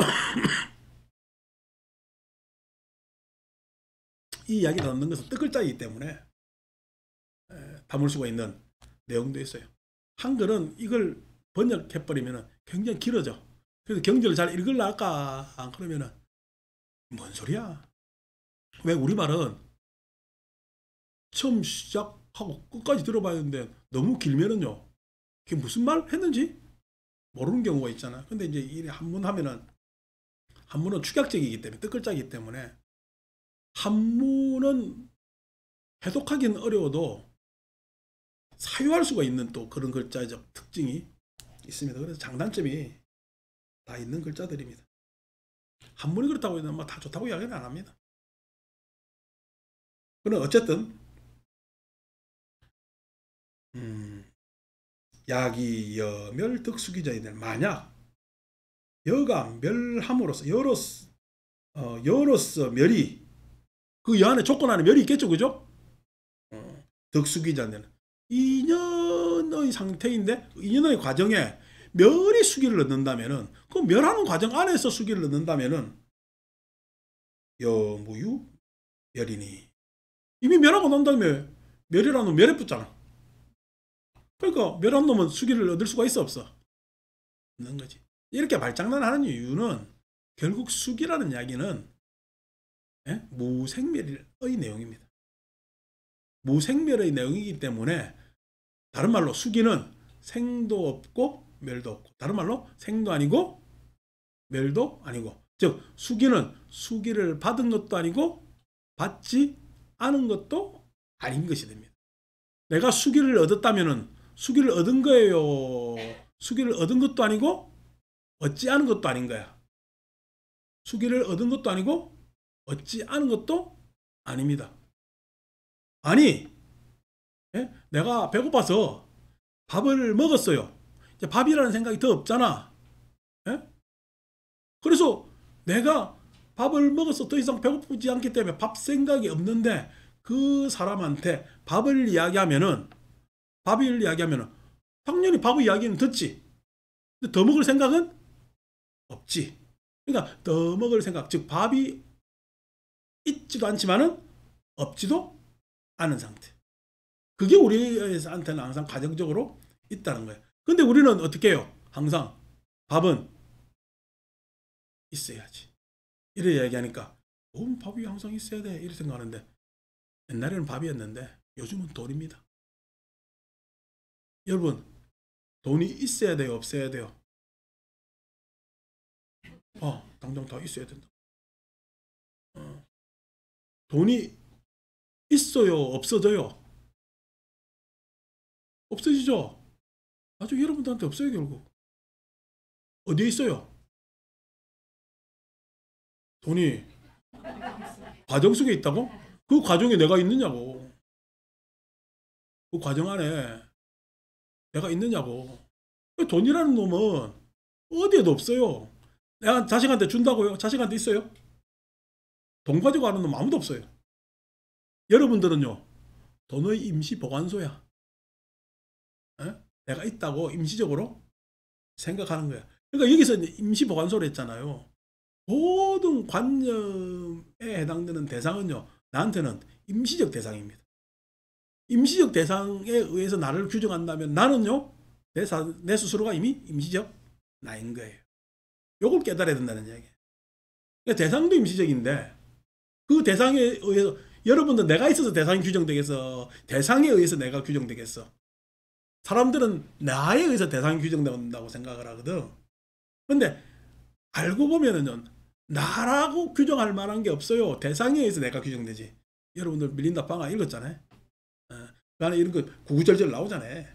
이 이야기를 담는 것은 뜻글자이기 때문에 담을 수가 있는 내용도 있어요. 한글은 이걸 번역해버리면 굉장히 길어져. 그래서 경제를 잘 읽으려 할까? 그러면은 뭔 소리야? 왜 우리말은 처음 시작하고 끝까지 들어봐야 되는데 너무 길면은요. 그게 무슨 말 했는지 모르는 경우가 있잖아. 근데 이제 이 한문 하면은 한문은 축약적이기 때문에 뜻글자이기 때문에 한문은 해독하기는 어려워도 사유할 수가 있는 또 그런 글자적 특징이 있습니다. 그래서 장단점이 다 있는 글자들입니다. 한문이 그렇다고 해서 다 좋다고 이야기는 안 합니다. 그럼 어쨌든 야기 여멸 득수기자이들 만약 여가 멸함으로써 여로서 멸이 그 여 안에 조건 안에 멸이 있겠죠, 그죠? 득수기자는 2년의 상태인데 2년의 과정에 멸이 수기를 넣는다면은 그 멸하는 과정 안에서 수기를 넣는다면은 여무유 멸이니 이미 멸하고 난 다음에 멸이라는 놈 멸에 붙잖아. 그러니까 멸한 놈은 수기를 얻을 수가 있어 없어? 없는 거지. 이렇게 말장난하는 이유는 결국 수기라는 이야기는 무생멸의 내용입니다. 무생멸의 내용이기 때문에 다른 말로 수기는 생도 없고 멸도 없고 다른 말로 생도 아니고 멸도 아니고 즉 수기는 수기를 받은 것도 아니고 받지 않은 것도 아닌 것이 됩니다. 내가 수기를 얻었다면은 수기를 얻은 거예요. 수기를 얻은 것도 아니고 얻지 않은 것도 아닌 거야. 수기를 얻은 것도 아니고 얻지 않은 것도 아닙니다. 아니, 내가 배고파서 밥을 먹었어요. 이제 밥이라는 생각이 더 없잖아. 그래서 내가 밥을 먹어서 더 이상 배고프지 않기 때문에 밥 생각이 없는데 그 사람한테 밥을 이야기하면은 당연히 밥의 이야기는 듣지. 근데 더 먹을 생각은 없지. 그러니까 더 먹을 생각, 즉 밥이 있지도 않지만은 없지도 않은 상태. 그게 우리한테는 항상 가정적으로 있다는 거예요. 근데 우리는 어떻게 해요? 항상 밥은 있어야지. 이래 얘기하니까 밥이 항상 있어야 돼. 이렇게 생각하는데 옛날에는 밥이었는데 요즘은 돈입니다. 여러분 돈이 있어야 돼요? 없어야 돼요? 당장 다 있어야 된다. 돈이 있어요? 없어져요? 없어지죠? 나중에 여러분들한테 없어요 결국. 어디에 있어요? 돈이 과정 속에 있다고? 그 과정에 내가 있느냐고. 그 과정 안에 내가 있느냐고. 돈이라는 놈은 어디에도 없어요. 내가 자식한테 준다고요? 자식한테 있어요? 돈 가지고 하는 놈 아무도 없어요. 여러분들은요, 돈의 임시 보관소야. 내가 있다고 임시적으로 생각하는 거야. 그러니까 여기서 임시 보관소를 했잖아요. 모든 관념에 해당되는 대상은요, 나한테는 임시적 대상입니다. 임시적 대상에 의해서 나를 규정한다면 나는요, 내 스스로가 이미 임시적 나인 거예요. 요걸 깨달아야 된다는 이야기예요. 그러니까 대상도 임시적인데 그 대상에 의해서 여러분들 내가 있어서 대상이 규정되겠어? 대상에 의해서 내가 규정되겠어? 사람들은 나에 의해서 대상이 규정된다고 생각을 하거든. 그런데 알고 보면은 나라고 규정할 만한 게 없어요. 대상에 의해서 내가 규정되지. 여러분들 밀린다 방아 읽었잖아요. 그 안에 이런 거 구구절절 나오잖아요.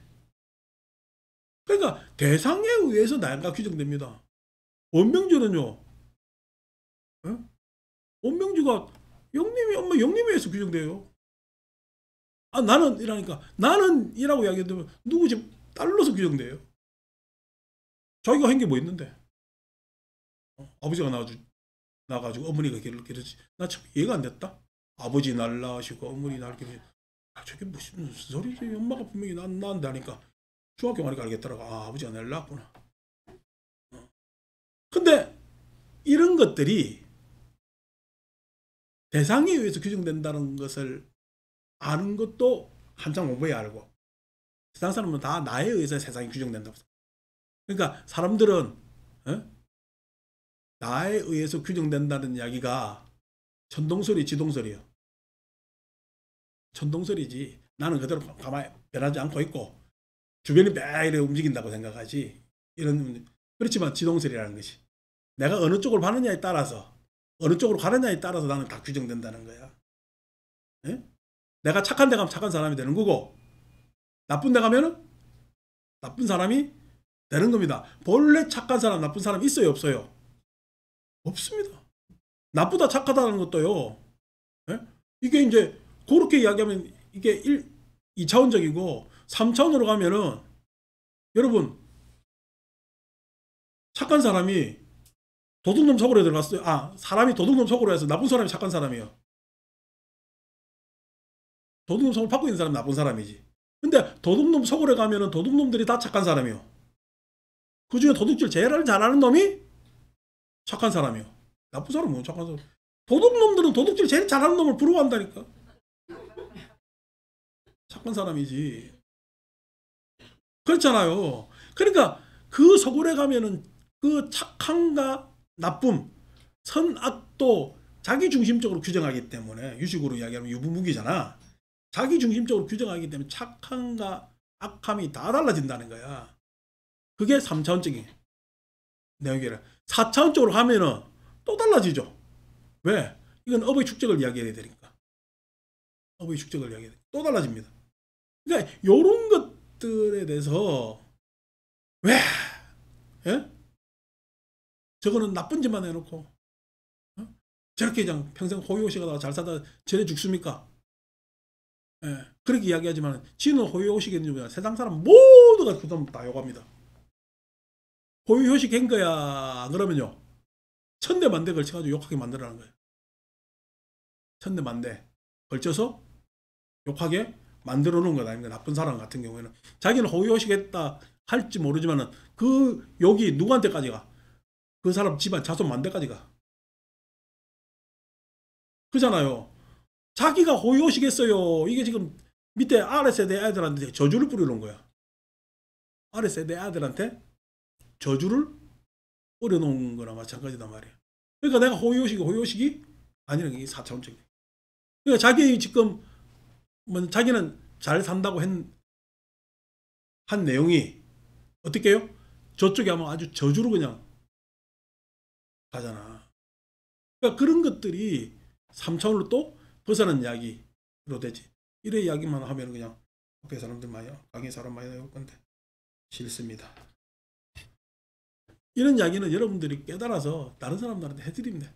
그러니까 대상에 의해서 나가 규정됩니다. 원명주는요. 원명주가 영님에 의해서 규정돼요. 나는 이라니까 나는 이라고 이야기하면 누구 집 딸로서 규정돼요. 자기가 한 게 뭐 있는데 아버지가 나가지고 어머니가 길을 기르지. 나 참 이해가 안 됐다. 아버지 날 낳으시고 어머니 날 기르지. 저게 무슨 소리지? 엄마가 분명히 낳는다 하니까 중학교 가니까 알겠더라고. 아버지가 날 낳았구나. 근데 이런 것들이 대상에 의해서 규정된다는 것을 아는 것도 한참 공부해야 알고, 세상 사람은 다 나에 의해서 세상이 규정된다고. 그러니까 사람들은 나에 의해서 규정된다는 이야기가 천동설이 지동설이요. 천동설이지. 나는 그대로 가만히 변하지 않고 있고 주변이 매일 움직인다고 생각하지. 그렇지만 지동설이라는 것이 내가 어느 쪽으로 가느냐에 따라서 나는 다 규정된다는 거야. 예? 내가 착한 데 가면 착한 사람이 되는 거고 나쁜 데 가면은 나쁜 사람이 되는 겁니다. 본래 착한 사람, 나쁜 사람 있어요, 없어요? 없습니다. 나쁘다 착하다는 것도요. 예? 이게 이제 그렇게 이야기하면 이게 2차원적이고 3차원으로 가면은 여러분 착한 사람이 도둑놈 속으로 들어갔어요. 사람이 도둑놈 속으로 해서 나쁜 사람이 착한 사람이에요. 도둑놈 속을 받고 있는 사람은 나쁜 사람이지. 근데 도둑놈 속으로 가면은 도둑놈들이 다 착한 사람이에요. 그 중에 도둑질 제일 잘하는 놈이 착한 사람이에요. 나쁜 사람은 뭐 착한 사람. 도둑놈들은 도둑질 제일 잘하는 놈을 부러워한다니까. 착한 사람이지. 그렇잖아요. 그러니까 그 속으로 가면은 그 착함과 나쁨, 선악도 자기 중심적으로 규정하기 때문에 유식으로 이야기하면 유부무기잖아. 자기 중심적으로 규정하기 때문에 착함과 악함이 다 달라진다는 거야. 그게 3차원적인 내용이라. 4차원적으로 가면은 또 달라지죠. 왜? 이건 업의 축적을 이야기해야 되니까. 업의 축적을 이야기해야 돼. 또 달라집니다. 그러니까 이런 것들에 대해서 왜? 예? 저거는 나쁜 짓만 해놓고 저렇게 그냥 평생 호의호식 하다가 잘 사다 저래 죽습니까? 예. 그렇게 이야기하지만 지는 호의호식이 아니라 세상 사람 모두가 그다음 다 욕합니다. 호의호식 한 거야. 그러면요. 천대만대 걸쳐가지고 욕하게 만들라는 거예요. 천대만대 걸쳐서 욕하게 만들어 놓은 것 아닙니까? 나쁜 사람 같은 경우에는 자기는 호의호식 했다 할지 모르지만은 그 욕이 누구한테까지 가? 그 사람 집안 자손 만대까지 가. 그잖아요. 자기가 호의호식 했어요. 이게 지금 밑에 아랫세대 애들한테 저주를 뿌리는 거야. 아랫세대 애들한테 저주를 뿌려놓은 거나 마찬가지단 말이야. 그러니까 내가 호의호식이 아니라는 게 4차원적이야. 그러니까 자기 지금 자기는 잘 산다고 한 내용이 어떻게 해요? 저쪽에 하면 아주 저주로 그냥 가잖아. 그러니까 그런 것들이 3차원으로 또 벗어난 이야기로 되지. 이래 이야기만 하면 그냥 앞에 사람들 많이 강의 사람 많이 나올 건데 싫습니다. 이런 이야기는 여러분들이 깨달아서 다른 사람들한테 해드리면 돼.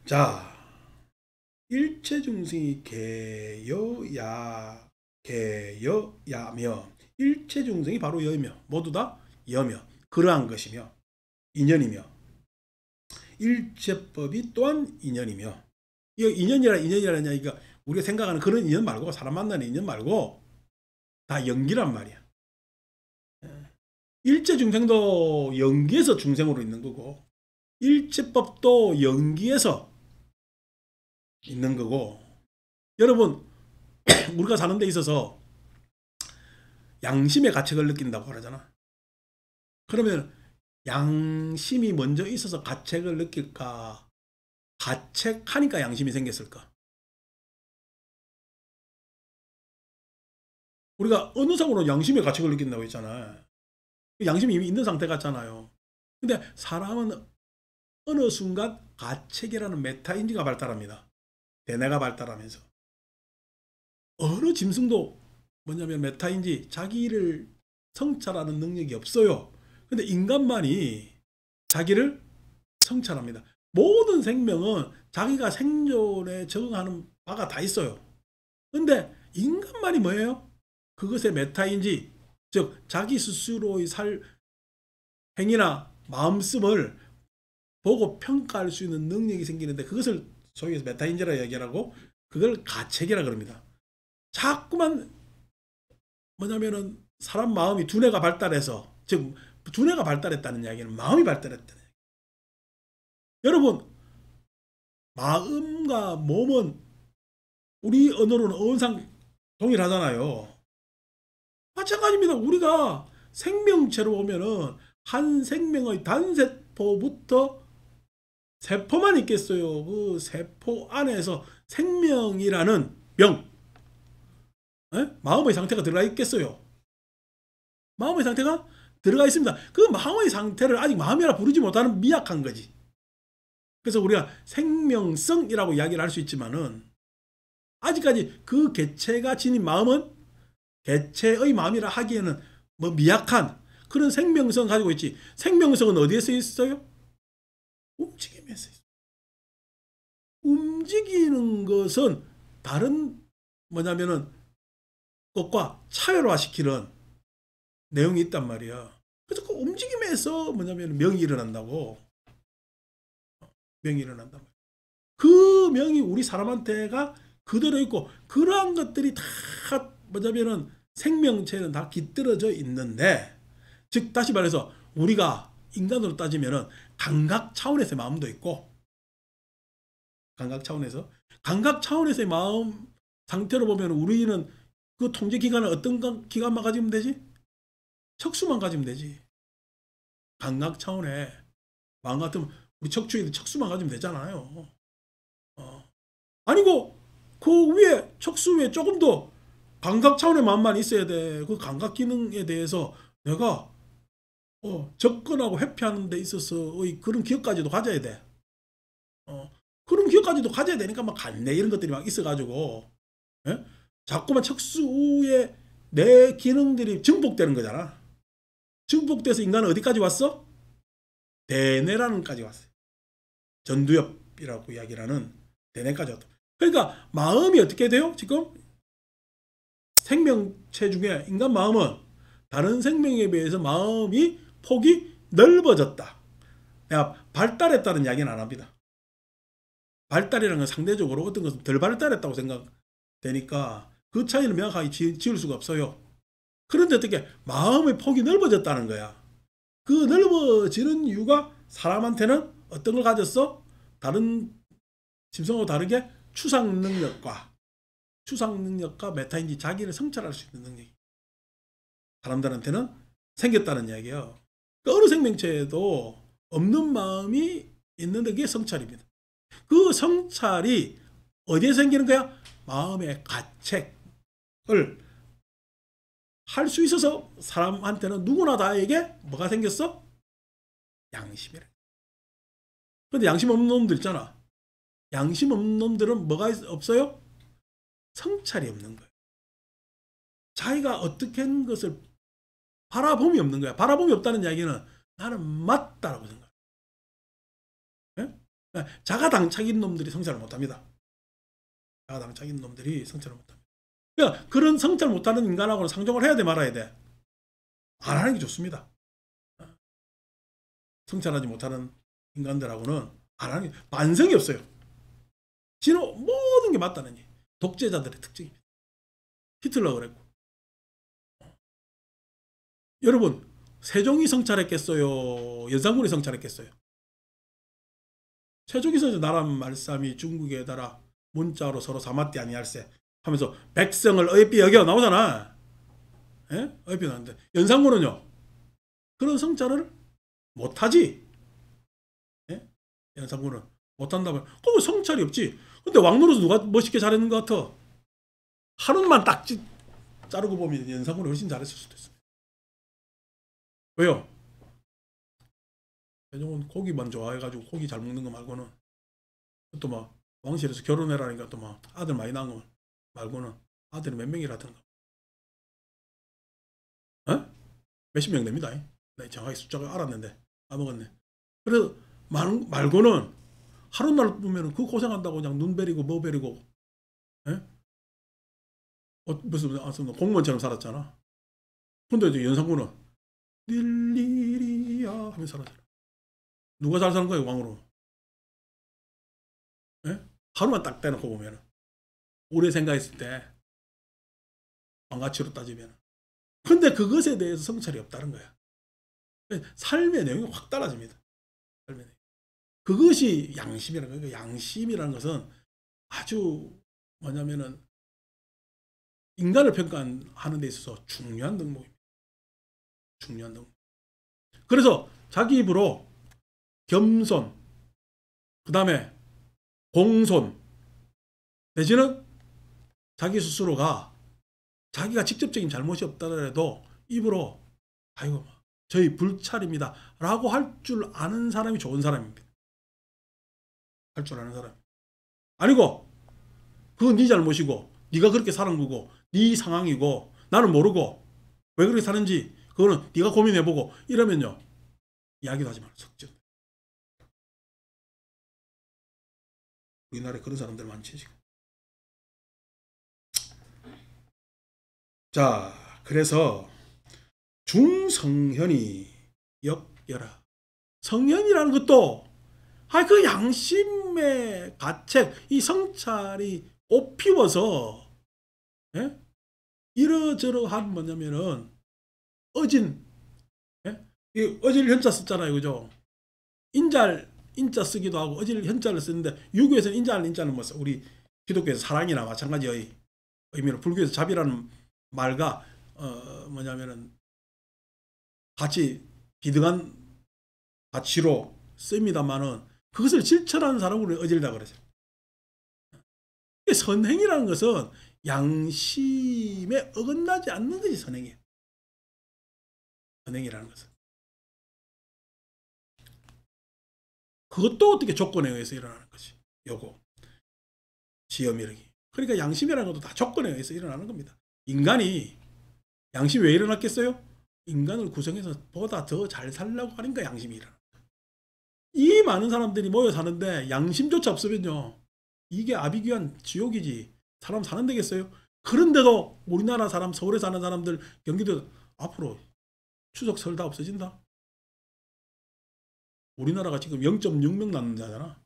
자, 일체중생이 개여야며 일체중생이 바로 여이며 모두 다 여며 그러한 것이며 인연이며 일체법이 또한 인연이며 이거 인연이라는 이야기가 우리가 생각하는 그런 인연 말고 사람 만나는 인연 말고 다 연기란 말이야. 일체중생도 연기에서 중생으로 있는 거고 일체법도 연기에서 있는 거고 여러분 우리가 사는 데 있어서 양심의 가책을 느낀다고 그러잖아. 그러면 양심이 먼저 있어서 가책을 느낄까? 가책하니까 양심이 생겼을까? 우리가 어느 상으로 양심의 가책을 느낀다고 했잖아. 양심이 이미 있는 상태 같잖아요. 근데 사람은 어느 순간 가책이라는 메타인지가 발달합니다. 대뇌가 발달하면서. 어느 짐승도 뭐냐면 메타인지 자기를 성찰하는 능력이 없어요. 근데 인간만이 자기를 성찰합니다. 모든 생명은 자기가 생존에 적응하는 바가 다 있어요. 근데 인간만이 뭐예요? 그것의 메타인지, 즉 자기 스스로의 행위나 마음씀을 보고 평가할 수 있는 능력이 생기는데 그것을 소위 해서 메타인지라 얘기하고 그걸 가책이라 그럽니다. 자꾸만 뭐냐면은 사람 마음이 두뇌가 발달해서, 즉 두뇌가 발달했다는 이야기는 마음이 발달했다는 이야기. 여러분 마음과 몸은 우리 언어로는 어원상 동일하잖아요. 마찬가지입니다. 우리가 생명체로 보면은 한 생명의 단세포부터 세포만 있겠어요. 그 세포 안에서 생명이라는 명, 마음의 상태가 들어가 있겠어요. 마음의 상태가 들어가 있습니다. 그 마음의 상태를 아직 마음이라 부르지 못하는 미약한 거지. 그래서 우리가 생명성이라고 이야기를 할 수 있지만은 아직까지 그 개체가 지닌 마음은 개체의 마음이라 하기에는 뭐 미약한 그런 생명성 가지고 있지. 생명성은 어디에서 있어요? 움직임에서 있어요. 움직이는 것은 다른 뭐냐면은 것과 차별화시키는 내용이 있단 말이야. 그래서 그 움직임에서 뭐냐면 명이 일어난다고. 명이 일어난단 말이야. 그 명이 우리 사람한테가 그대로 있고 그러한 것들이 다 뭐냐면은 생명체는 다 깃들어져 있는데, 즉 다시 말해서 우리가 인간으로 따지면은 감각 차원에서의 마음도 있고, 감각 차원에서의 마음 상태로 보면 우리는 그 통제 기관을 어떤 기관만 가지면 되지? 척수만 가지면 되지. 감각 차원에 마음 같으면 우리 척추에도 척수만 가지면 되잖아요. 아니고 그 위에 척수 위에 조금 더 감각 차원의 마음만 있어야 돼. 그 감각 기능에 대해서 내가 접근하고 회피하는 데 있어서의 그런 기억까지도 가져야 돼. 그런 기억까지도 가져야 되니까 막 간내 이런 것들이 막 있어가지고, 예? 자꾸만 척수에 내 기능들이 증폭되는 거잖아. 증폭돼서 인간은 어디까지 왔어? 대뇌라는 까지 왔어요. 전두엽이라고 이야기하는 대뇌까지 왔다. 그러니까 마음이 어떻게 돼요? 지금 생명체 중에 인간 마음은 다른 생명에 비해서 마음이 폭이 넓어졌다. 내가 발달했다는 이야기는 안 합니다. 발달이라는 건 상대적으로 어떤 것은 덜 발달했다고 생각되니까 그 차이는 명확하게 지을 수가 없어요. 그런데 어떻게 마음의 폭이 넓어졌다는 거야. 그 넓어지는 이유가 사람한테는 어떤 걸 가졌어? 다른 짐승하고 다르게 추상 능력과 메타인지 자기를 성찰할 수 있는 능력이 사람들한테는 생겼다는 이야기예요. 그러니까 어느 생명체에도 없는 마음이 있는데 그게 성찰입니다. 그 성찰이 어디에 생기는 거야? 마음의 가책을 할 수 있어서 사람한테는 누구나 다에게 뭐가 생겼어? 양심이래. 근데 양심 없는 놈들 있잖아. 양심 없는 놈들은 뭐가 없어요? 성찰이 없는 거예요. 자기가 어떻게 한 것을 바라봄이 없는 거야. 바라봄이 없다는 이야기는 나는 맞다라고 생각해요. 예? 자가당착인 놈들이 성찰을 못합니다. 자가당착인 놈들이 성찰을 못합니다. 그러니까 그런 성찰 못하는 인간하고는 상종을 해야 돼, 말아야 돼? 안 하는 게 좋습니다. 성찰하지 못하는 인간들하고는 안 하는 게, 반성이 없어요. 지는 모든 게 맞다는 게 독재자들의 특징입니다. 히틀러 그랬고. 여러분, 세종이 성찰했겠어요? 연산군이 성찰했겠어요? 세종이 성찰 나란 말씀이 중국에 따라 문자로 서로 사마띠 아니할세 하면서 백성을 어이삐 여겨 나오잖아. 예? 어이삐 나오는데 연산군은요, 그런 성찰을 못하지. 예? 연산군은 못한다면 그거 성찰이 없지. 근데 왕노릇은 누가 멋있게 잘했는 것 같아? 하루만 딱 자르고 보면 연산군이 훨씬 잘했을 수도 있습니다. 왜요? 세종은 고기만 좋아해가지고 고기 잘 먹는 거 말고는, 또 막 왕실에서 결혼해라니까 또 막 아들 많이 낳은 거 말고는 아들이 몇 명이라든가, 몇십 명 됩니다. 네, 정확히 숫자가 알았는데 까먹었네. 그래서 말고는 하루날 보면 그 고생한다고 그냥 눈 베리고 뭐 베리고, 무슨 공무원처럼 살았잖아. 근데 이제 연산군은 릴리리야 하면서 살았잖아. 누가 잘 사는 거예요, 왕으로? 하루만 딱 떼놓고 보면 오래 생각했을 때 왕가치로 따지면. 근데 그것에 대해서 성찰이 없다는 거야. 삶의 내용이 확 달라집니다. 삶의 내용. 그것이 양심이라는 거예요. 양심이라는 것은 아주 뭐냐면은 인간을 평가하는 데 있어서 중요한 덕목입니다. 중요한 덕목. 그래서 자기 입으로 겸손, 그 다음에 공손, 내지는 자기 스스로가 자기가 직접적인 잘못이 없다더라도 입으로 아이고 저희 불찰입니다 라고 할 줄 아는 사람이 좋은 사람입니다. 할 줄 아는 사람. 아니고 그건 네 잘못이고 네가 그렇게 사는 거고 네 상황이고 나는 모르고 왜 그렇게 사는지 그거는 네가 고민해보고 이러면요 이야기도 하지 말고 석정. 우리나라에 그런 사람들 많지 지금. 자, 그래서 중성현이 역여라. 성현이라는 것도 그 양심의 가책, 이 성찰이 꽃피워서 예? 이러저러한 뭐냐면은 어진, 예? 이 어질 현자 썼잖아요, 그죠? 인자 쓰기도 하고 어질 현자를 쓰는데 유교에서는 인자는 뭐 우리 기독교에서 사랑이나 마찬가지의 의미로 불교에서 자비라는 말과 뭐냐면은 같이 비등한 가치로 씁니다만은 그것을 실천하는 사람으로 어질다 그러죠. 선행이라는 것은 양심에 어긋나지 않는 것이 선행이에요. 선행이라는 것은. 그것도 어떻게 조건에 의해서 일어나는 것이. 요거. 지엄이르기. 그러니까 양심이라는 것도 다 조건에 의해서 일어나는 겁니다. 인간이 양심이 왜 일어났겠어요? 인간을 구성해서 보다 더 잘 살려고 하니까 양심이 일어나. 이 많은 사람들이 모여 사는데 양심조차 없으면요. 이게 아비규환 지옥이지. 사람 사는 데겠어요? 그런데도 우리나라 사람, 서울에 사는 사람들, 경기도 앞으로 추석 설 다 없어진다. 우리나라가 지금 0.6명 낳는다잖아.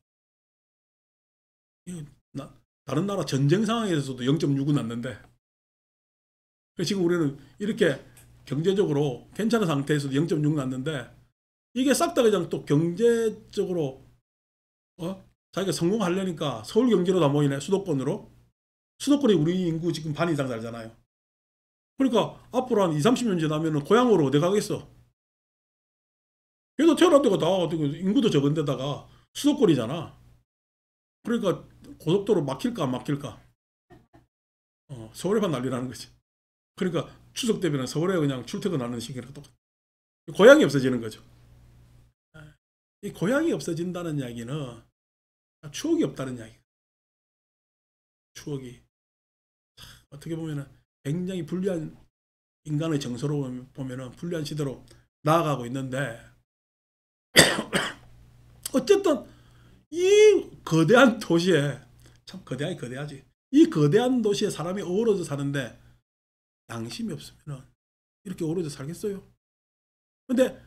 다른 나라 전쟁 상황에서도 0.6은 낳는데. 지금 우리는 이렇게 경제적으로 괜찮은 상태에서도 0.6 낳는데 이게 싹 다 그냥 또 경제적으로 자기가 성공하려니까 서울 경기로 다 모이네. 수도권으로. 수도권이 우리 인구 지금 반 이상 살잖아요. 그러니까 앞으로 한 20, 30년 지나면 고향으로 어디 가겠어? 얘도 태어난 데가 다 인구도 적은 데다가 수도권이잖아. 그러니까 고속도로 막힐까 안 막힐까? 서울에만 난리 나는 거지. 그러니까 추석 되면 서울에 그냥 출퇴근하는 시기랑 똑같아. 고향이 없어지는 거죠. 이 고향이 없어진다는 이야기는 추억이 없다는 이야기예요. 추억이. 어떻게 보면 굉장히 불리한 인간의 정서로 보면 불리한 시대로 나아가고 있는데 어쨌든 이 거대한 도시에 참 거대하지. 이 거대한 도시에 사람이 어우러져 사는데 양심이 없으면 이렇게 어우러져 살겠어요? 근데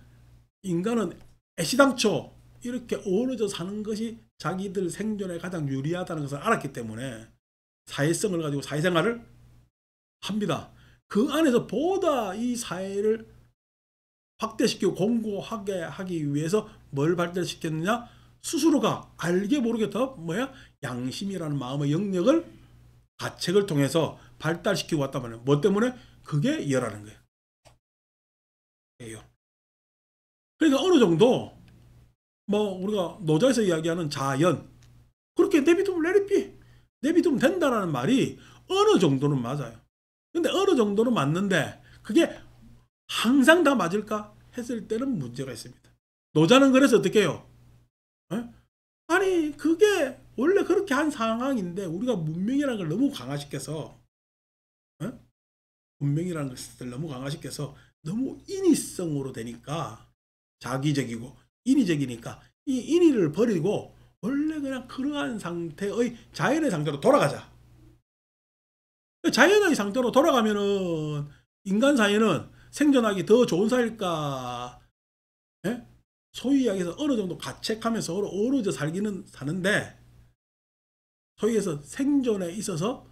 인간은 애시당초 이렇게 어우러져 사는 것이 자기들 생존에 가장 유리하다는 것을 알았기 때문에 사회성을 가지고 사회생활을 합니다. 그 안에서 보다 이 사회를 확대시키고 공고하게 하기 위해서 뭘 발달시켰느냐? 스스로가 알게 모르게 더 양심이라는 마음의 영역을 가책을 통해서 발달시키고 왔단 말이에요. 뭐 때문에? 그게 이해라는 거예요. 그러니까 어느 정도 우리가 노자에서 이야기하는 자연 그렇게 내비두면 레리피 내비두면 된다는 말이 어느 정도는 맞아요. 근데 어느 정도는 맞는데 그게 항상 다 맞을까 했을 때는 문제가 있습니다. 노자는 그래서 어떻게 해요? 아니 그게 원래 그렇게 한 상황인데 우리가 문명이라는 걸 너무 강화시켜서 문명이라는 것을 너무 강화시켜서 너무 인위성으로 되니까 자기적이고 인위적이니까 이 인위를 버리고 원래 그냥 그러한 상태의 자연의 상태로 돌아가자. 자연의 상태로 돌아가면은 인간 사회는 생존하기 더 좋은 사회일까? 예? 소위 이야기해서 어느 정도 가책하면서 어우러져 살기는 사는데 소위 해서 생존에 있어서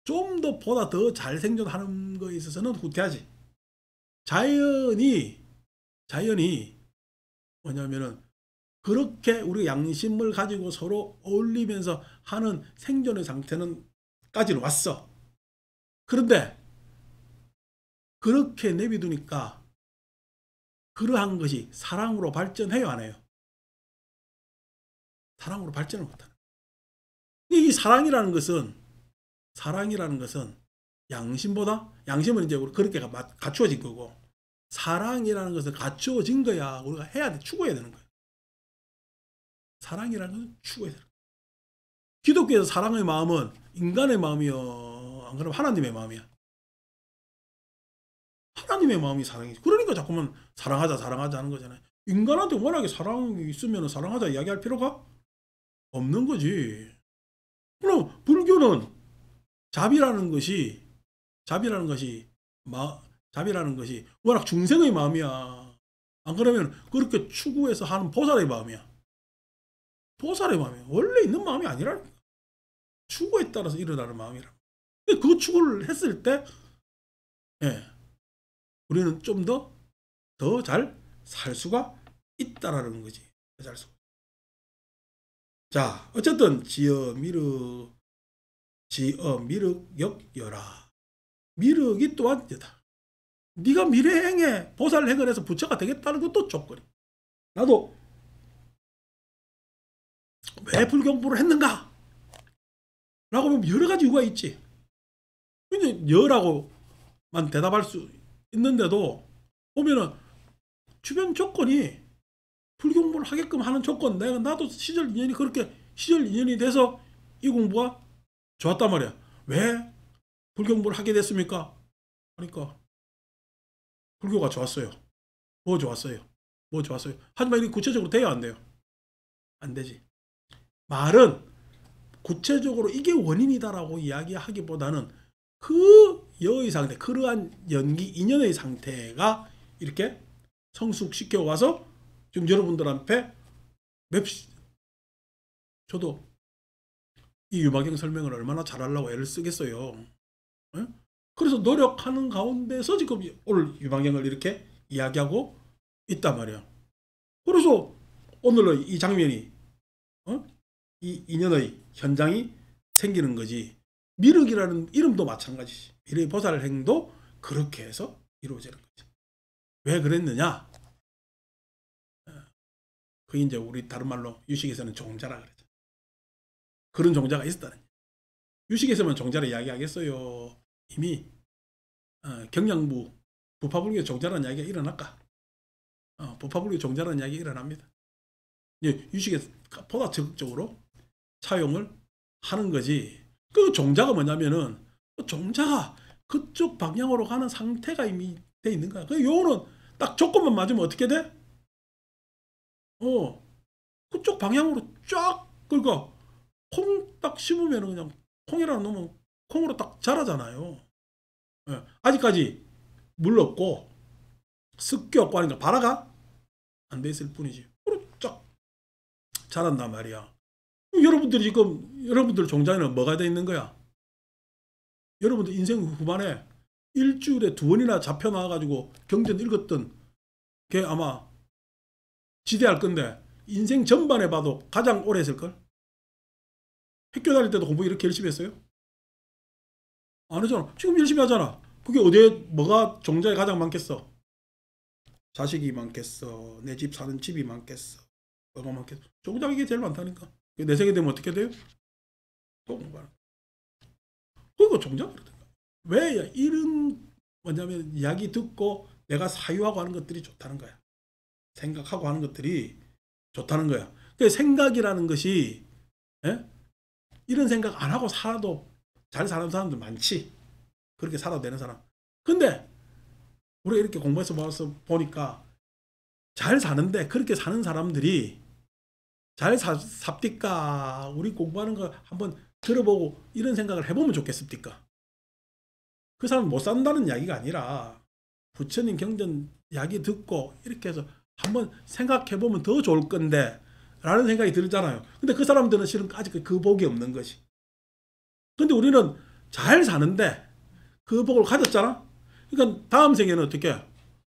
좀 더 보다 더 잘 생존하는 거에 있어서는 후퇴하지. 자연이 뭐냐면은 그렇게 우리 양심을 가지고 서로 어울리면서 하는 생존의 상태는 까지는 왔어. 그런데 그렇게 내비두니까 그러한 것이 사랑으로 발전해요, 안 해요? 사랑으로 발전을 못하는. 이 사랑이라는 것은 양심은 이제 그렇게 갖추어진 거고, 사랑이라는 것은 갖추어진 거야. 우리가 해야 돼. 추구해야 되는 거야. 사랑이라는 것은 추구해야 되는 거야. 기독교에서 사랑의 마음은 인간의 마음이요, 안 그러면 하나님의 마음이야. 하나님의 마음이 사랑이지. 그러니까 자꾸만 사랑하자 하는 거잖아요. 인간한테 워낙에 사랑이 있으면 사랑하자 이야기할 필요가 없는 거지. 그럼 불교는 자비라는 것이 워낙 중생의 마음이야. 안 그러면 그렇게 추구해서 하는 보살의 마음이야. 보살의 마음이야. 원래 있는 마음이 아니라니까. 추구에 따라서 일어나는 마음이라. 그 추구를 했을 때, 예, 우리는 좀 더 잘 살 수가 있다라는 거지. 잘 수가. 자, 어쨌든 지어 미륵 역여라. 미륵이 또한 이다. 네가 미래행에 보살행을 해서 부처가 되겠다는 것도 조건이. 나도 왜 불경부를 했는가? 라고 보면 여러 가지 이유가 있지. 근데 여라고만 대답할 수 있는데도 보면은 주변 조건이 불경부를 하게끔 하는 조건, 나도 시절 인연이 돼서 이 공부가 좋았단 말이야. 왜 불경부를 하게 됐습니까? 그러니까 불교가 좋았어요. 뭐 좋았어요? 하지만 이게 구체적으로 돼야 안 돼요? 안 되지. 말은 구체적으로 이게 원인이다라고 이야기하기보다는 그 여의 상태, 그러한 인연의 상태가 이렇게 성숙시켜 와서 지금 여러분들 앞에 저도 이 유마경 설명을 얼마나 잘하려고 애를 쓰겠어요. 네? 그래서 노력하는 가운데서 지금 오늘 유마경을 이렇게 이야기하고 있단 말이야. 그래서 오늘의 이 장면이, 이 인연의 현장이 생기는 거지. 미륵이라는 이름도 마찬가지지. 미륵 보살행도 그렇게 해서 이루어지는 거지. 왜 그랬느냐? 그게 이제 우리 다른 말로 유식에서는 종자라 그러죠. 그런 종자가 있었다는 거예요. 유식에서만 종자를 이야기하겠어요? 이미 경양부 부파불교 종자라는 이야기가 일어날까? 부파불교 종자라는 이야기가 일어납니다. 유식에서 보다 적극적으로 차용을 하는 거지. 그 종자가 뭐냐면은 그 종자가 그쪽 방향으로 가는 상태가 이미 돼 있는 거야. 그 요거는 딱 조건만 맞으면 어떻게 돼? 그쪽 방향으로 쫙, 그러니까 콩 딱 심으면 그냥 콩이라는 놈은 콩으로 딱 자라잖아요. 예, 아직까지 물 없고 습기 없고 하니까 발화가 안 돼 있을 뿐이지. 그리고 쫙 자란단 말이야. 여러분들 종자에는 뭐가 돼 있는 거야? 여러분들 인생 후반에 일주일에 2번이나 잡혀 나와가지고 경전 읽었던 게 아마 지대할 건데, 인생 전반에 봐도 가장 오래 했을걸? 학교 다닐 때도 공부 이렇게 열심히 했어요? 안 하잖아. 지금 열심히 하잖아. 그게 어디에 뭐가 종자에 가장 많겠어? 자식이 많겠어? 내 집 사는 집이 많겠어? 뭐가 많겠어? 종자가 이게 제일 많다니까. 내 세계 되면 어떻게 돼요? 또 공부하는. 그거 종자가 그렇다. 왜 이런 뭐냐면 이야기 듣고 내가 사유하고 하는 것들이 좋다는 거야. 생각하고 하는 것들이 좋다는 거야. 그 생각이라는 것이, 예? 이런 생각 안 하고 살아도 잘 사는 사람들 많지. 그렇게 살아도 되는 사람. 근데 우리가 이렇게 공부해서 모아서 보니까 잘 사는데 그렇게 사는 사람들이 잘 삽디까? 우리 공부하는 거 한번 들어보고 이런 생각을 해보면 좋겠습니까? 그 사람은 못 산다는 이야기가 아니라 부처님 경전 이야기 듣고 이렇게 해서 한번 생각해보면 더 좋을 건데 라는 생각이 들잖아요. 근데 그 사람들은 실은 아직 그 복이 없는 것이. 근데 우리는 잘 사는데 그 복을 가졌잖아. 그러니까 다음 생에는 어떻게?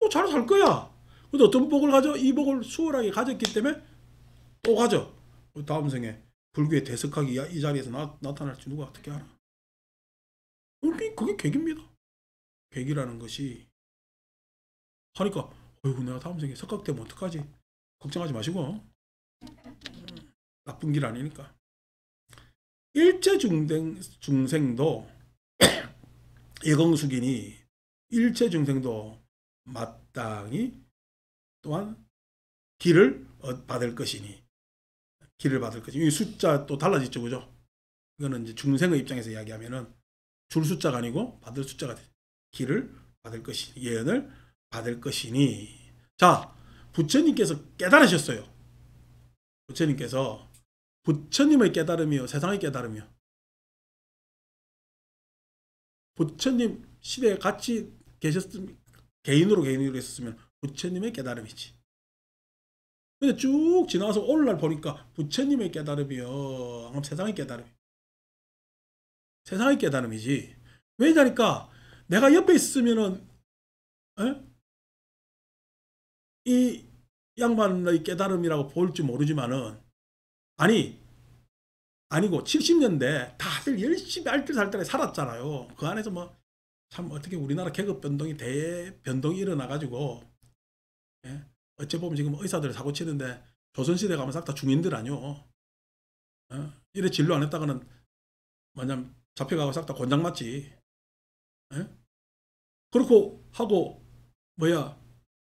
잘 살 거야. 근데 어떤 복을 가져? 이 복을 수월하게 가졌기 때문에 또 가져. 다음 생에 불교의 대석학이 이 자리에서 나타날지 누가 어떻게 알아? 그게 계기입니다. 계기라는 것이 하니까 어이구 내가 다음 생에 석각되면 어떡하지? 걱정하지 마시고 나쁜 길 아니니까. 일제 중생도 예공숙이니 일체 중생도 마땅히 또한 길을 받을 것이니 길을 받을 것이니 이 숫자 또 달라지죠, 그죠? 이거는 이제 중생의 입장에서 이야기하면은 줄 숫자가 아니고 받을 숫자가 돼. 길을 받을 것이니 예언을 받을 것이니. 자, 부처님께서 깨달으셨어요. 부처님께서 부처님의 깨달음이요, 세상의 깨달음이요. 부처님 시대에 같이 계셨으면 개인으로 있었으면 부처님의 깨달음이지. 근데 쭉 지나가서 오늘날 보니까 부처님의 깨달음이요, 세상의 깨달음. 세상의 깨달음이지. 왜냐니까 내가 옆에 있으면은 이 양반의 깨달음이라고 볼지 모르지만은 아니고 70년대 다들 열심히 알뜰살뜰하게 살았잖아요. 그 안에서 뭐 참 어떻게 우리나라 계급 변동이 대변동이 일어나가지고 어째 보면 지금 의사들 사고 치는데 조선시대 가면 싹 다 중인들 아니요. 이래 진료 안 했다가는 뭐냐면 잡혀가고 싹 다 곤장 맞지. 그렇고 하고 뭐야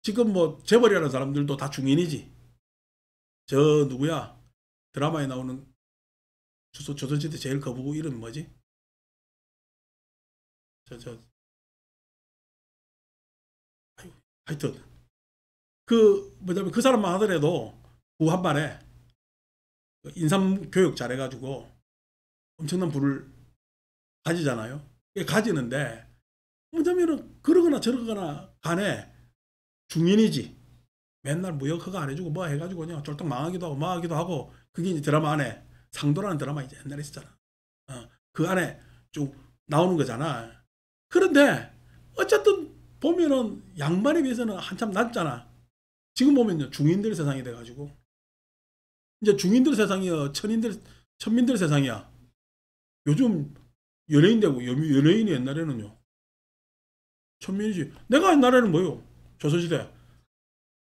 지금 뭐 재벌이라는 사람들도 다 중인이지. 저 누구야 드라마에 나오는 조선시대 제일 거부고 이름 뭐지? 하여튼 뭐냐면 그 사람만 하더라도 후한반에 인삼교육 잘해가지고 엄청난 부를 가지잖아요. 가지는데 뭐냐면은 그러거나 저러거나 간에 중인이지. 맨날 무역 허가 안 해주고 뭐 해가지고 그냥 쫄딱 망하기도 하고 뭐 하기도 하고. 그게 이제 드라마 안에 상도라는 드라마 이제 옛날에 있었잖아. 그 안에 쭉 나오는 거잖아. 그런데 어쨌든 보면은 양반에 비해서는 한참 낮잖아. 지금 보면요 중인들 세상이 돼가지고 이제 중인들 세상이야, 천민들 세상이야. 요즘 연예인 되고 연예인이 옛날에는요 천민이지. 내가 옛날에는 뭐요 조선시대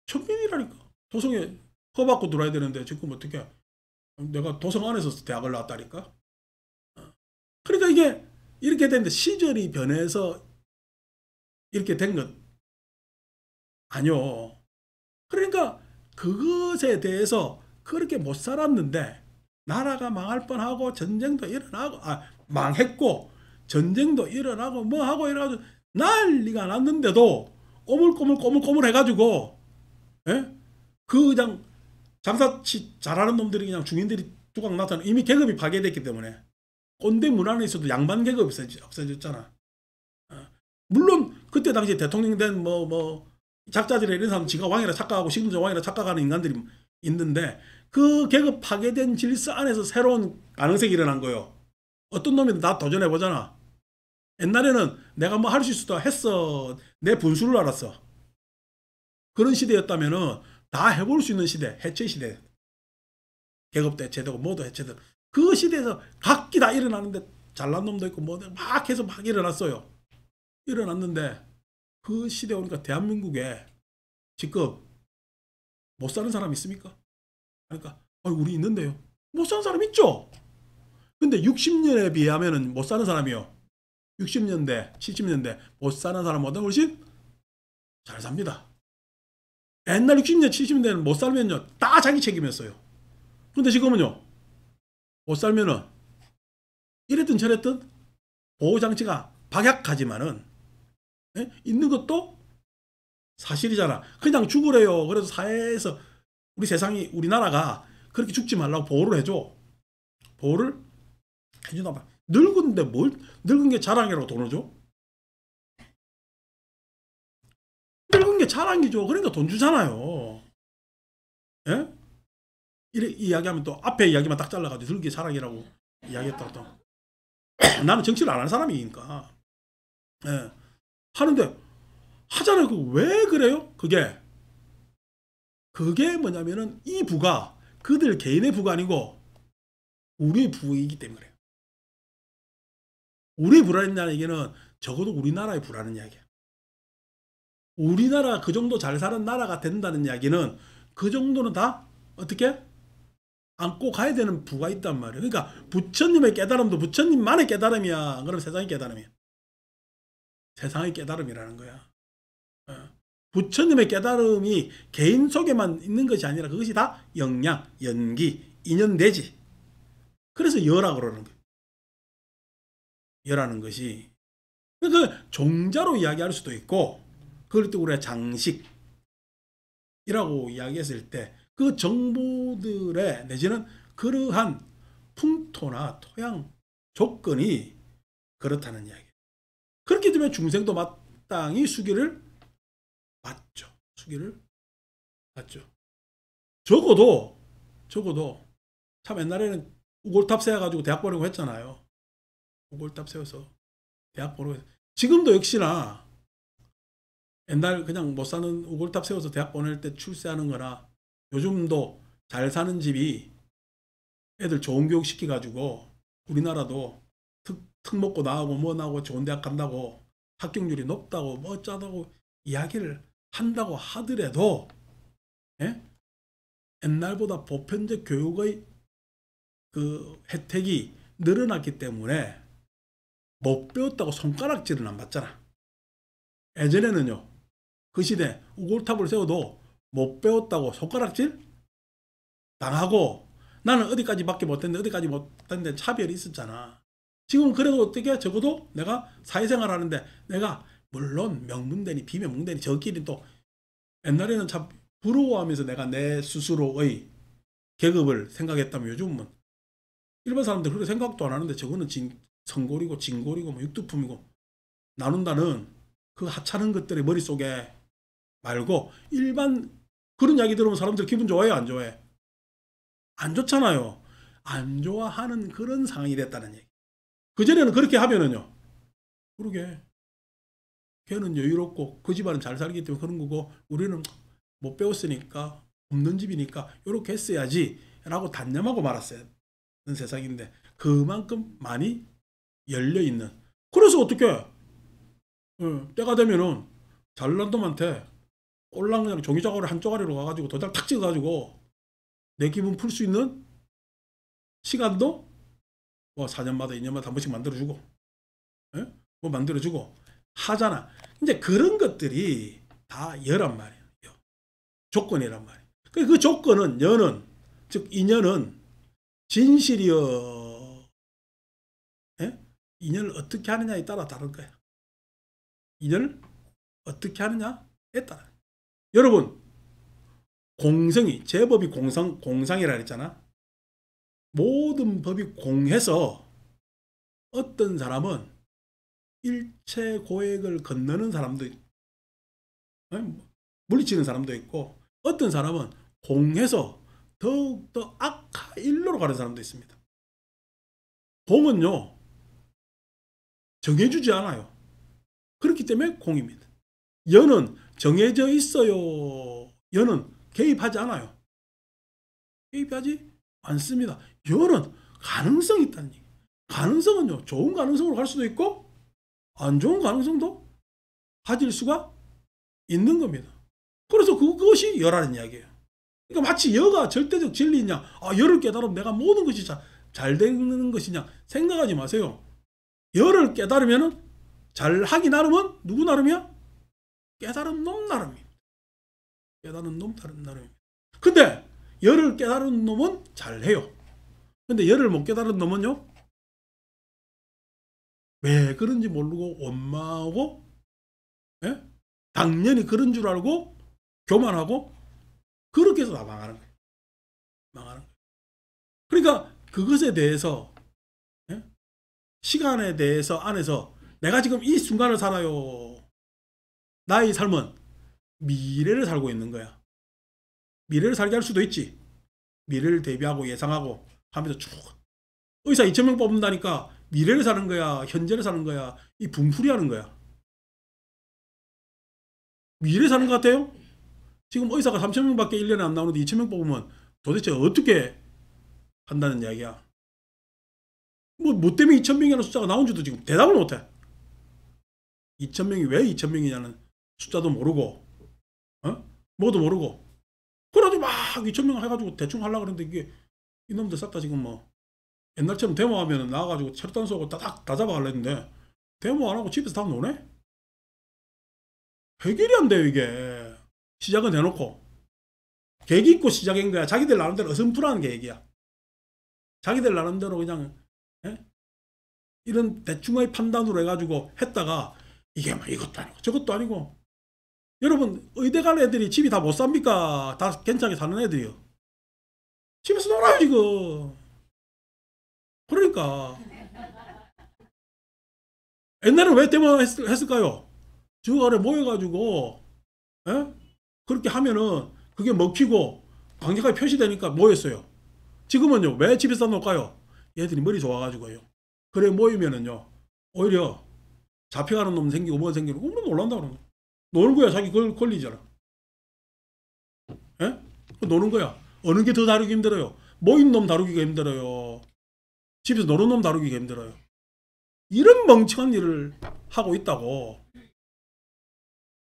천민이라니까. 도성에 허 받고 들어야 되는데 지금 어떻게 내가 도성 안에서 대학을 나왔다니까. 그러니까 이게 이렇게 됐는데 시절이 변해서 이렇게 된 것 아니요. 그러니까 그것에 대해서 그렇게 못 살았는데 나라가 망할 뻔하고 전쟁도 일어나고 망했고 전쟁도 일어나고 뭐 하고 이래가지고 난리가 났는데도 오물꼬물 해가지고 그 그냥 장사치 잘하는 놈들이 그냥 중인들이 뚜껑 나타나. 이미 계급이 파괴됐기 때문에 꼰대 문안에 있어도 양반 계급이 없어졌잖아. 물론 그때 당시에 대통령 된 작자들이 이런 사람 지가 왕이라 착각하고 시금자 왕이라 착각하는 인간들이 있는데 그 계급 파괴된 질서 안에서 새로운 가능성이 일어난 거예요. 어떤 놈이든 다 도전해 보잖아. 옛날에는 내가 뭐 할 수 있어 했어. 내 분수를 알았어. 그런 시대였다면은 다 해볼 수 있는 시대, 해체 시대. 계급도 해체되고 뭐도 해체되고 그 시대에서 각기 다 일어나는데 잘난 놈도 있고 뭐도 막 해서 막 일어났어요. 일어났는데 그 시대 오니까 대한민국에 지금 못 사는 사람 있습니까? 그러니까 우리 있는데요. 못 사는 사람 있죠. 근데 60년에 비하면은 못 사는 사람이요. 60년대, 70년대 못 사는 사람보다 훨씬 잘 삽니다. 옛날 60년, 70년대는 못 살면요 다 자기 책임이었어요. 근데 지금은요 못 살면은 이랬든 저랬든 보호장치가 박약하지만은 있는 것도 사실이잖아. 그냥 죽으래요. 그래서 사회에서 우리 세상이 우리나라가 그렇게 죽지 말라고 보호를 해줘. 보호를 해주나 봐. 늙은데 뭘 늙은 게 자랑이라고 돈을 줘? 늙은 게 자랑이죠. 그러니까 돈 주잖아요. 예? 이래 이야기하면 또 앞에 이야기만 딱 잘라가지고 늙은 게 자랑이라고 이야기했다고 또. 나는 정치를 안 하는 사람이니까. 예. 하는데 하잖아요. 왜 그래요? 그게 뭐냐면은 이 부가 그들 개인의 부가 아니고 우리의 부이기 때문에 그래요. 우리의 부라는 얘기는 적어도 우리나라의 부라는 이야기야. 우리나라 그 정도 잘 사는 나라가 된다는 이야기는 그 정도는 다 어떻게 안고 가야 되는 부가 있단 말이에요. 그러니까 부처님의 깨달음도 부처님만의 깨달음이야. 그럼 세상의 깨달음이야. 세상의 깨달음이라는 거야. 부처님의 깨달음이 개인 속에만 있는 것이 아니라 그것이 다 영양, 연기, 인연되지. 그래서 여라고 그러는 거예요. 여라는 것이. 그 종자로 이야기할 수도 있고, 그걸 또 우리가 장식이라고 이야기했을 때 그 정보들의 내지는 그러한 풍토나 토양, 조건이 그렇다는 이야기예요. 그렇기 때문에 중생도 마땅히 수기를 받죠. 수기를 받죠. 적어도 참 옛날에는 우골탑 세워가지고 대학 보내고 했잖아요. 우골탑 세워서 대학 보내고 지금도 역시나 옛날 그냥 못 사는 우골탑 세워서 대학 보낼 때 출세하는 거나 요즘도 잘 사는 집이 애들 좋은 교육 시켜가지고 우리나라도 특 먹고 나오고 뭐 나오고 좋은 대학 간다고 합격률이 높다고 뭐 어쩌다고 이야기를 한다고 하더라도 예? 옛날보다 보편적 교육의 그 혜택이 늘어났기 때문에 못 배웠다고 손가락질은 안 받잖아. 예전에는요. 그 시대 우골탑을 세워도 못 배웠다고 손가락질 당하고 나는 어디까지밖에 못했는데 어디까지 못했는데 차별이 있었잖아. 지금 그래도 어떻게 적어도 내가 사회생활 하는데 내가 물론 명문대니 비명문대니 저끼리 또 옛날에는 참 부러워하면서 내가 내 스스로의 계급을 생각했다면 요즘은 일반 사람들 그렇게 생각도 안 하는데 저거는 성골이고 진골이고 뭐 육두품이고 나눈다는 그 하찮은 것들의 머릿속에 말고 일반 그런 이야기 들으면 사람들 기분 좋아해요? 안 좋아해? 안 좋잖아요. 안 좋아하는 그런 상황이 됐다는 얘기. 그전에는 그렇게 하면은요. 그러게 걔는 여유롭고 그 집안은 잘 살기 때문에 그런 거고 우리는 못 배웠으니까 없는 집이니까 이렇게 했어야지 라고 단념하고 말았어요. 세상인데 그만큼 많이 열려있는. 그래서 어떻게 때가 되면은 잘난 놈한테 꼴랑 그냥 종이자가리 한 쪼가리로 가가지고 도장 탁 찍어가지고 내 기분 풀 수 있는 시간도 뭐 4년마다 2년마다 한 번씩 만들어주고 뭐 만들어주고 하잖아. 이제 그런 것들이 다 여란 말이에요. 조건이란 말이에요. 그 조건은 여는 즉 인연은 진실이여 인연을 어떻게 하느냐에 따라 다른 거야. 인연을 어떻게 하느냐에 따라. 여러분 공성이 제법이 공상이라 했잖아. 모든 법이 공해서 어떤 사람은 일체 고액을 건너는 사람도 있고 물리치는 사람도 있고 어떤 사람은 공해서 더욱더 악한 일로로 가는 사람도 있습니다. 공은요 정해주지 않아요. 그렇기 때문에 공입니다. 여는 정해져 있어요. 여는 개입하지 않아요. 개입하지 않습니다. 여는 가능성이 있다는 얘기. 가능성은요 좋은 가능성으로 갈 수도 있고 안 좋은 가능성도 가질 수가 있는 겁니다. 그래서 그것이 여라는 이야기예요. 그러니까 마치 여가 절대적 진리냐, 여를 깨달으면 내가 모든 것이 잘 되는 것이냐 생각하지 마세요. 여를 깨달으면 잘하기 나름은 누구 나름이야? 깨달은 놈 나름입니다. 깨달은 놈 나름입니다. 근데 여를 깨달은 놈은 잘해요. 근데 여를 못 깨달은 놈은요? 왜 그런지 모르고 원망하고 당연히 그런 줄 알고 교만하고 그렇게 해서 다 망하는 거예요. 망하는 거예요. 그러니까 그것에 대해서 시간에 대해서 안에서 내가 지금 이 순간을 살아요. 나의 삶은 미래를 살고 있는 거야. 미래를 살게 할 수도 있지. 미래를 대비하고 예상하고 하면서 쭉 의사 2,000명 뽑는다니까 미래를 사는 거야 현재를 사는 거야 이 분풀이 하는 거야. 미래 사는 것 같아요? 지금 의사가 3,000명밖에 1년에 안 나오는데 2,000명 뽑으면 도대체 어떻게 한다는 이야기야. 뭐 때문에 2,000명이라는 숫자가 나온지도 지금 대답을 못해. 2,000명이 왜 2,000명이냐는 숫자도 모르고, 뭐도 모르고. 그래가지고 막 2,000명 해가지고 대충 하려고 그러는데 이게 이놈들 싹 다 지금 뭐 옛날처럼 데모하면 나와가지고 체류탄 쏘고 따닥 다 잡아가려 했는데 데모 안 하고 집에서 다 노네? 해결이 안 돼요, 이게. 시작은 해놓고. 계획 있고 시작한 거야. 자기들 나름대로 어슴푸레한 계획이야. 자기들 나름대로 그냥, 예? 이런 대충의 판단으로 해가지고 했다가 이게 막 이것도 아니고 저것도 아니고. 여러분, 의대 갈 애들이 집이 다 못 삽니까? 다 괜찮게 사는 애들이요. 집에서 놀아요, 지금. 그러니까. 옛날에는 왜 데모했을까요? 주말에 모여가지고, 예? 그렇게 하면은 그게 먹히고 강력하게 표시되니까 모였어요. 지금은요, 왜 집에서 놀까요? 얘들이 머리 좋아가지고요. 그래 모이면은요, 오히려 잡혀가는 놈 생기고 뭐 생기고, 그러면 놀란다 그러는 거야. 노는 거야, 자기 권리잖아. 예? 노는 거야. 어느 게 더 다루기 힘들어요? 모인 놈 다루기가 힘들어요. 집에서 노는 놈 다루기가 힘들어요. 이런 멍청한 일을 하고 있다고.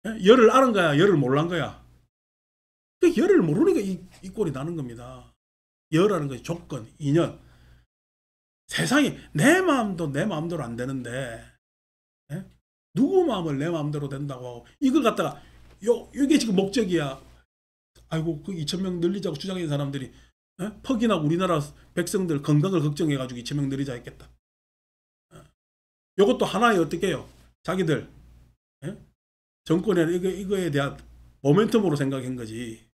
예? 열을 아는 거야, 열을 몰란 거야. 그 열을 모르니까 이 꼴이 나는 겁니다. 열하는 것이 조건, 인연. 세상에 내 마음도 내 마음대로 안 되는데, 예? 누구 마음을 내 마음대로 된다고 하고, 이걸 갖다가 이게 지금 목적이야. 아이고, 그 2,000명 늘리자고 주장하는 사람들이, 예? 퍽이나 우리나라 백성들 건강을 걱정해가지고 2,000명 늘리자 했겠다. 이것도 하나의 어떻게 해요? 자기들, 예? 정권에 이거에 대한 모멘텀으로 생각한 거지.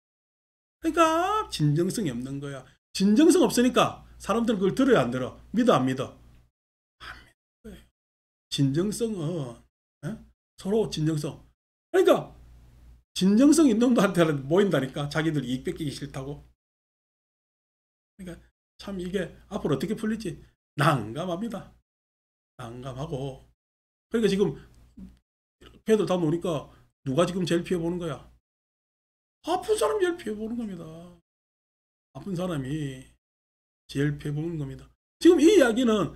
그러니까 진정성이 없는 거야. 진정성 없으니까 사람들은 그걸 들어야 안 들어? 믿어 안 믿어? 안 믿어요. 진정성은, 예? 서로 진정성. 그러니까 진정성 있는 놈들한테는 모인다니까. 자기들 이익 뺏기기 싫다고. 그러니까 참 이게 앞으로 어떻게 풀릴지 난감합니다. 난감하고. 그러니까 지금 걔들 다 노니까 누가 지금 제일 피해보는 거야? 아픈 사람이 제일 피해보는 겁니다. 아픈 사람이 제일 피해보는 겁니다. 지금 이 이야기는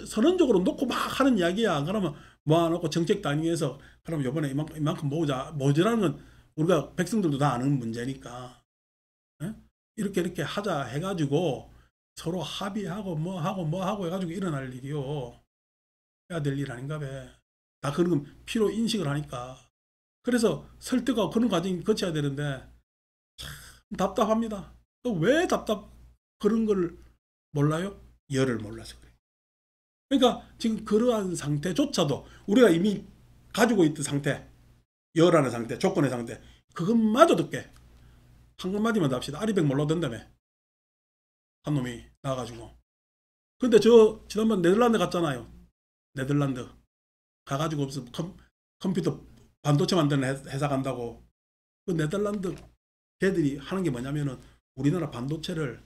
선언적으로 놓고 막 하는 이야기야. 그러면 모아놓고 정책 단위에서 그러면 이번에 이만큼 모으자라는 건 우리가 백성들도 다 아는 문제니까, 예? 이렇게 하자 해가지고 서로 합의하고 뭐 하고 해가지고 일어날 일이요. 해야 될 일 아닌가 봐. 다 그런 건 필요 인식을 하니까. 그래서 설득하고 그런 과정이 거쳐야 되는데 참 답답합니다. 왜 그런 걸 몰라요? 열을 몰라서 그래요. 그러니까 지금 그러한 상태조차도 우리가 이미 가지고 있던 상태, 열하는 상태, 조건의 상태, 그것마저도 꽤 한마디만 더 합시다. 아리백 몰라도 된다며. 한 놈이 나와가지고. 근데 저 지난번 네덜란드 갔잖아요. 네덜란드 가가지고 무슨 컴퓨터 반도체 만드는 회사 간다고. 그 네덜란드 걔들이 하는 게 뭐냐면은 우리나라 반도체를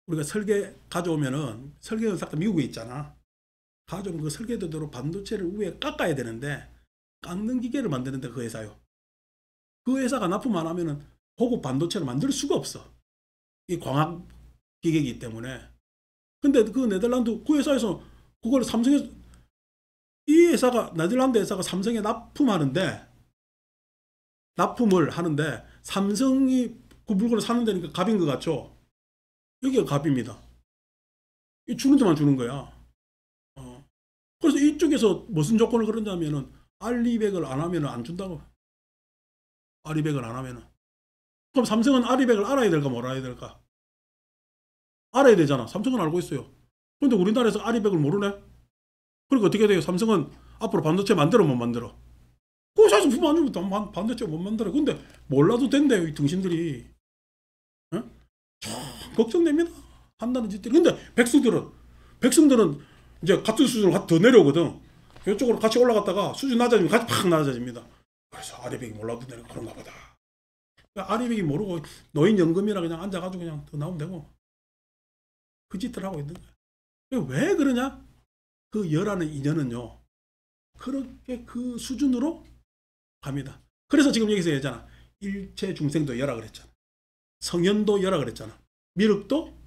우리가 설계 가져오면은 설계는 싹 다 미국에 있잖아. 가져오면 그 설계대로 반도체를 위에 깎아야 되는데 깎는 기계를 만드는데 그 회사요. 그 회사가 납품 안 하면은 고급 반도체를 만들 수가 없어. 이 광학 기계이기 때문에. 근데 그 네덜란드 그 회사에서 그걸 삼성에 이 회사가 네덜란드 회사가 삼성에 납품을 하는데 삼성이 그 물건을 사는 데니까 갑인 것 같죠? 여기가 갑입니다. 주는 데만 주는 거야. 그래서 이쪽에서 무슨 조건을 걸었냐면은 알리백을 안 하면은 안 준다고. 알리백을 안 하면은. 그럼 삼성은 알리백을 알아야 될까 몰라야 될까? 알아야 되잖아. 삼성은 알고 있어요. 근데 우리나라에서 알리백을 모르네? 그러니까 어떻게 돼요? 삼성은 앞으로 반도체 만들어 못 만들어? 그 사실 반도체 못 만들어. 근데 몰라도 된대요, 이 등신들이. 어? 참 걱정됩니다. 한다는 짓들이. 근데 백성들은 이제 같은 수준으로 더 내려오거든. 이쪽으로 같이 올라갔다가 수준 낮아지면 같이 팍 낮아집니다. 그래서 아리백이 몰라도 되는 그런가 보다. 아리백이 모르고 노인연금이라 그냥 앉아가지고 그냥 더 나오면 되고. 그 짓들 하고 있는 거야. 왜 그러냐? 그 열하는 인연은요. 그렇게 그 수준으로 갑니다. 그래서 지금 여기서 얘기하잖아. 일체 중생도 열하 그랬잖아. 성현도 열하 그랬잖아. 미륵도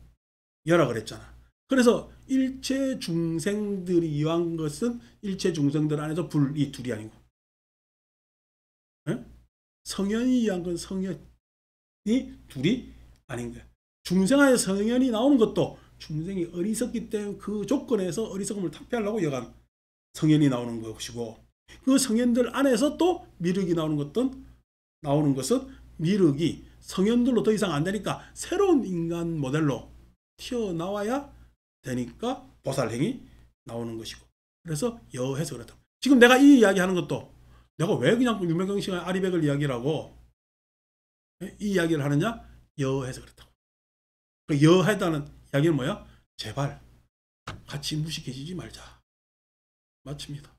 열하 그랬잖아. 그래서 일체 중생들이 이왕 것은 일체 중생들 안에서 불이 둘이 아니고 성현이 위한 건 성현이 둘이 아닌 거야. 중생하에 성현이 나오는 것도 중생이 어리석기 때문에 그 조건에서 어리석음을 탁피하려고 여간 성현이 나오는 것이고, 그 성현들 안에서 또 미륵이 나오는 것은 미륵이 성현들로 더 이상 안 되니까 새로운 인간 모델로 튀어나와야 되니까 보살행이 나오는 것이고, 그래서 여해서 그렇다. 지금 내가 이 이야기 하는 것도 내가 왜 그냥 유명경식의 아리백을 이야기라고 이 이야기를 하느냐? 여해서 그렇다고. 그 여하다는 이야기는 뭐야? 제발 같이 무식해지지 말자. 마칩니다.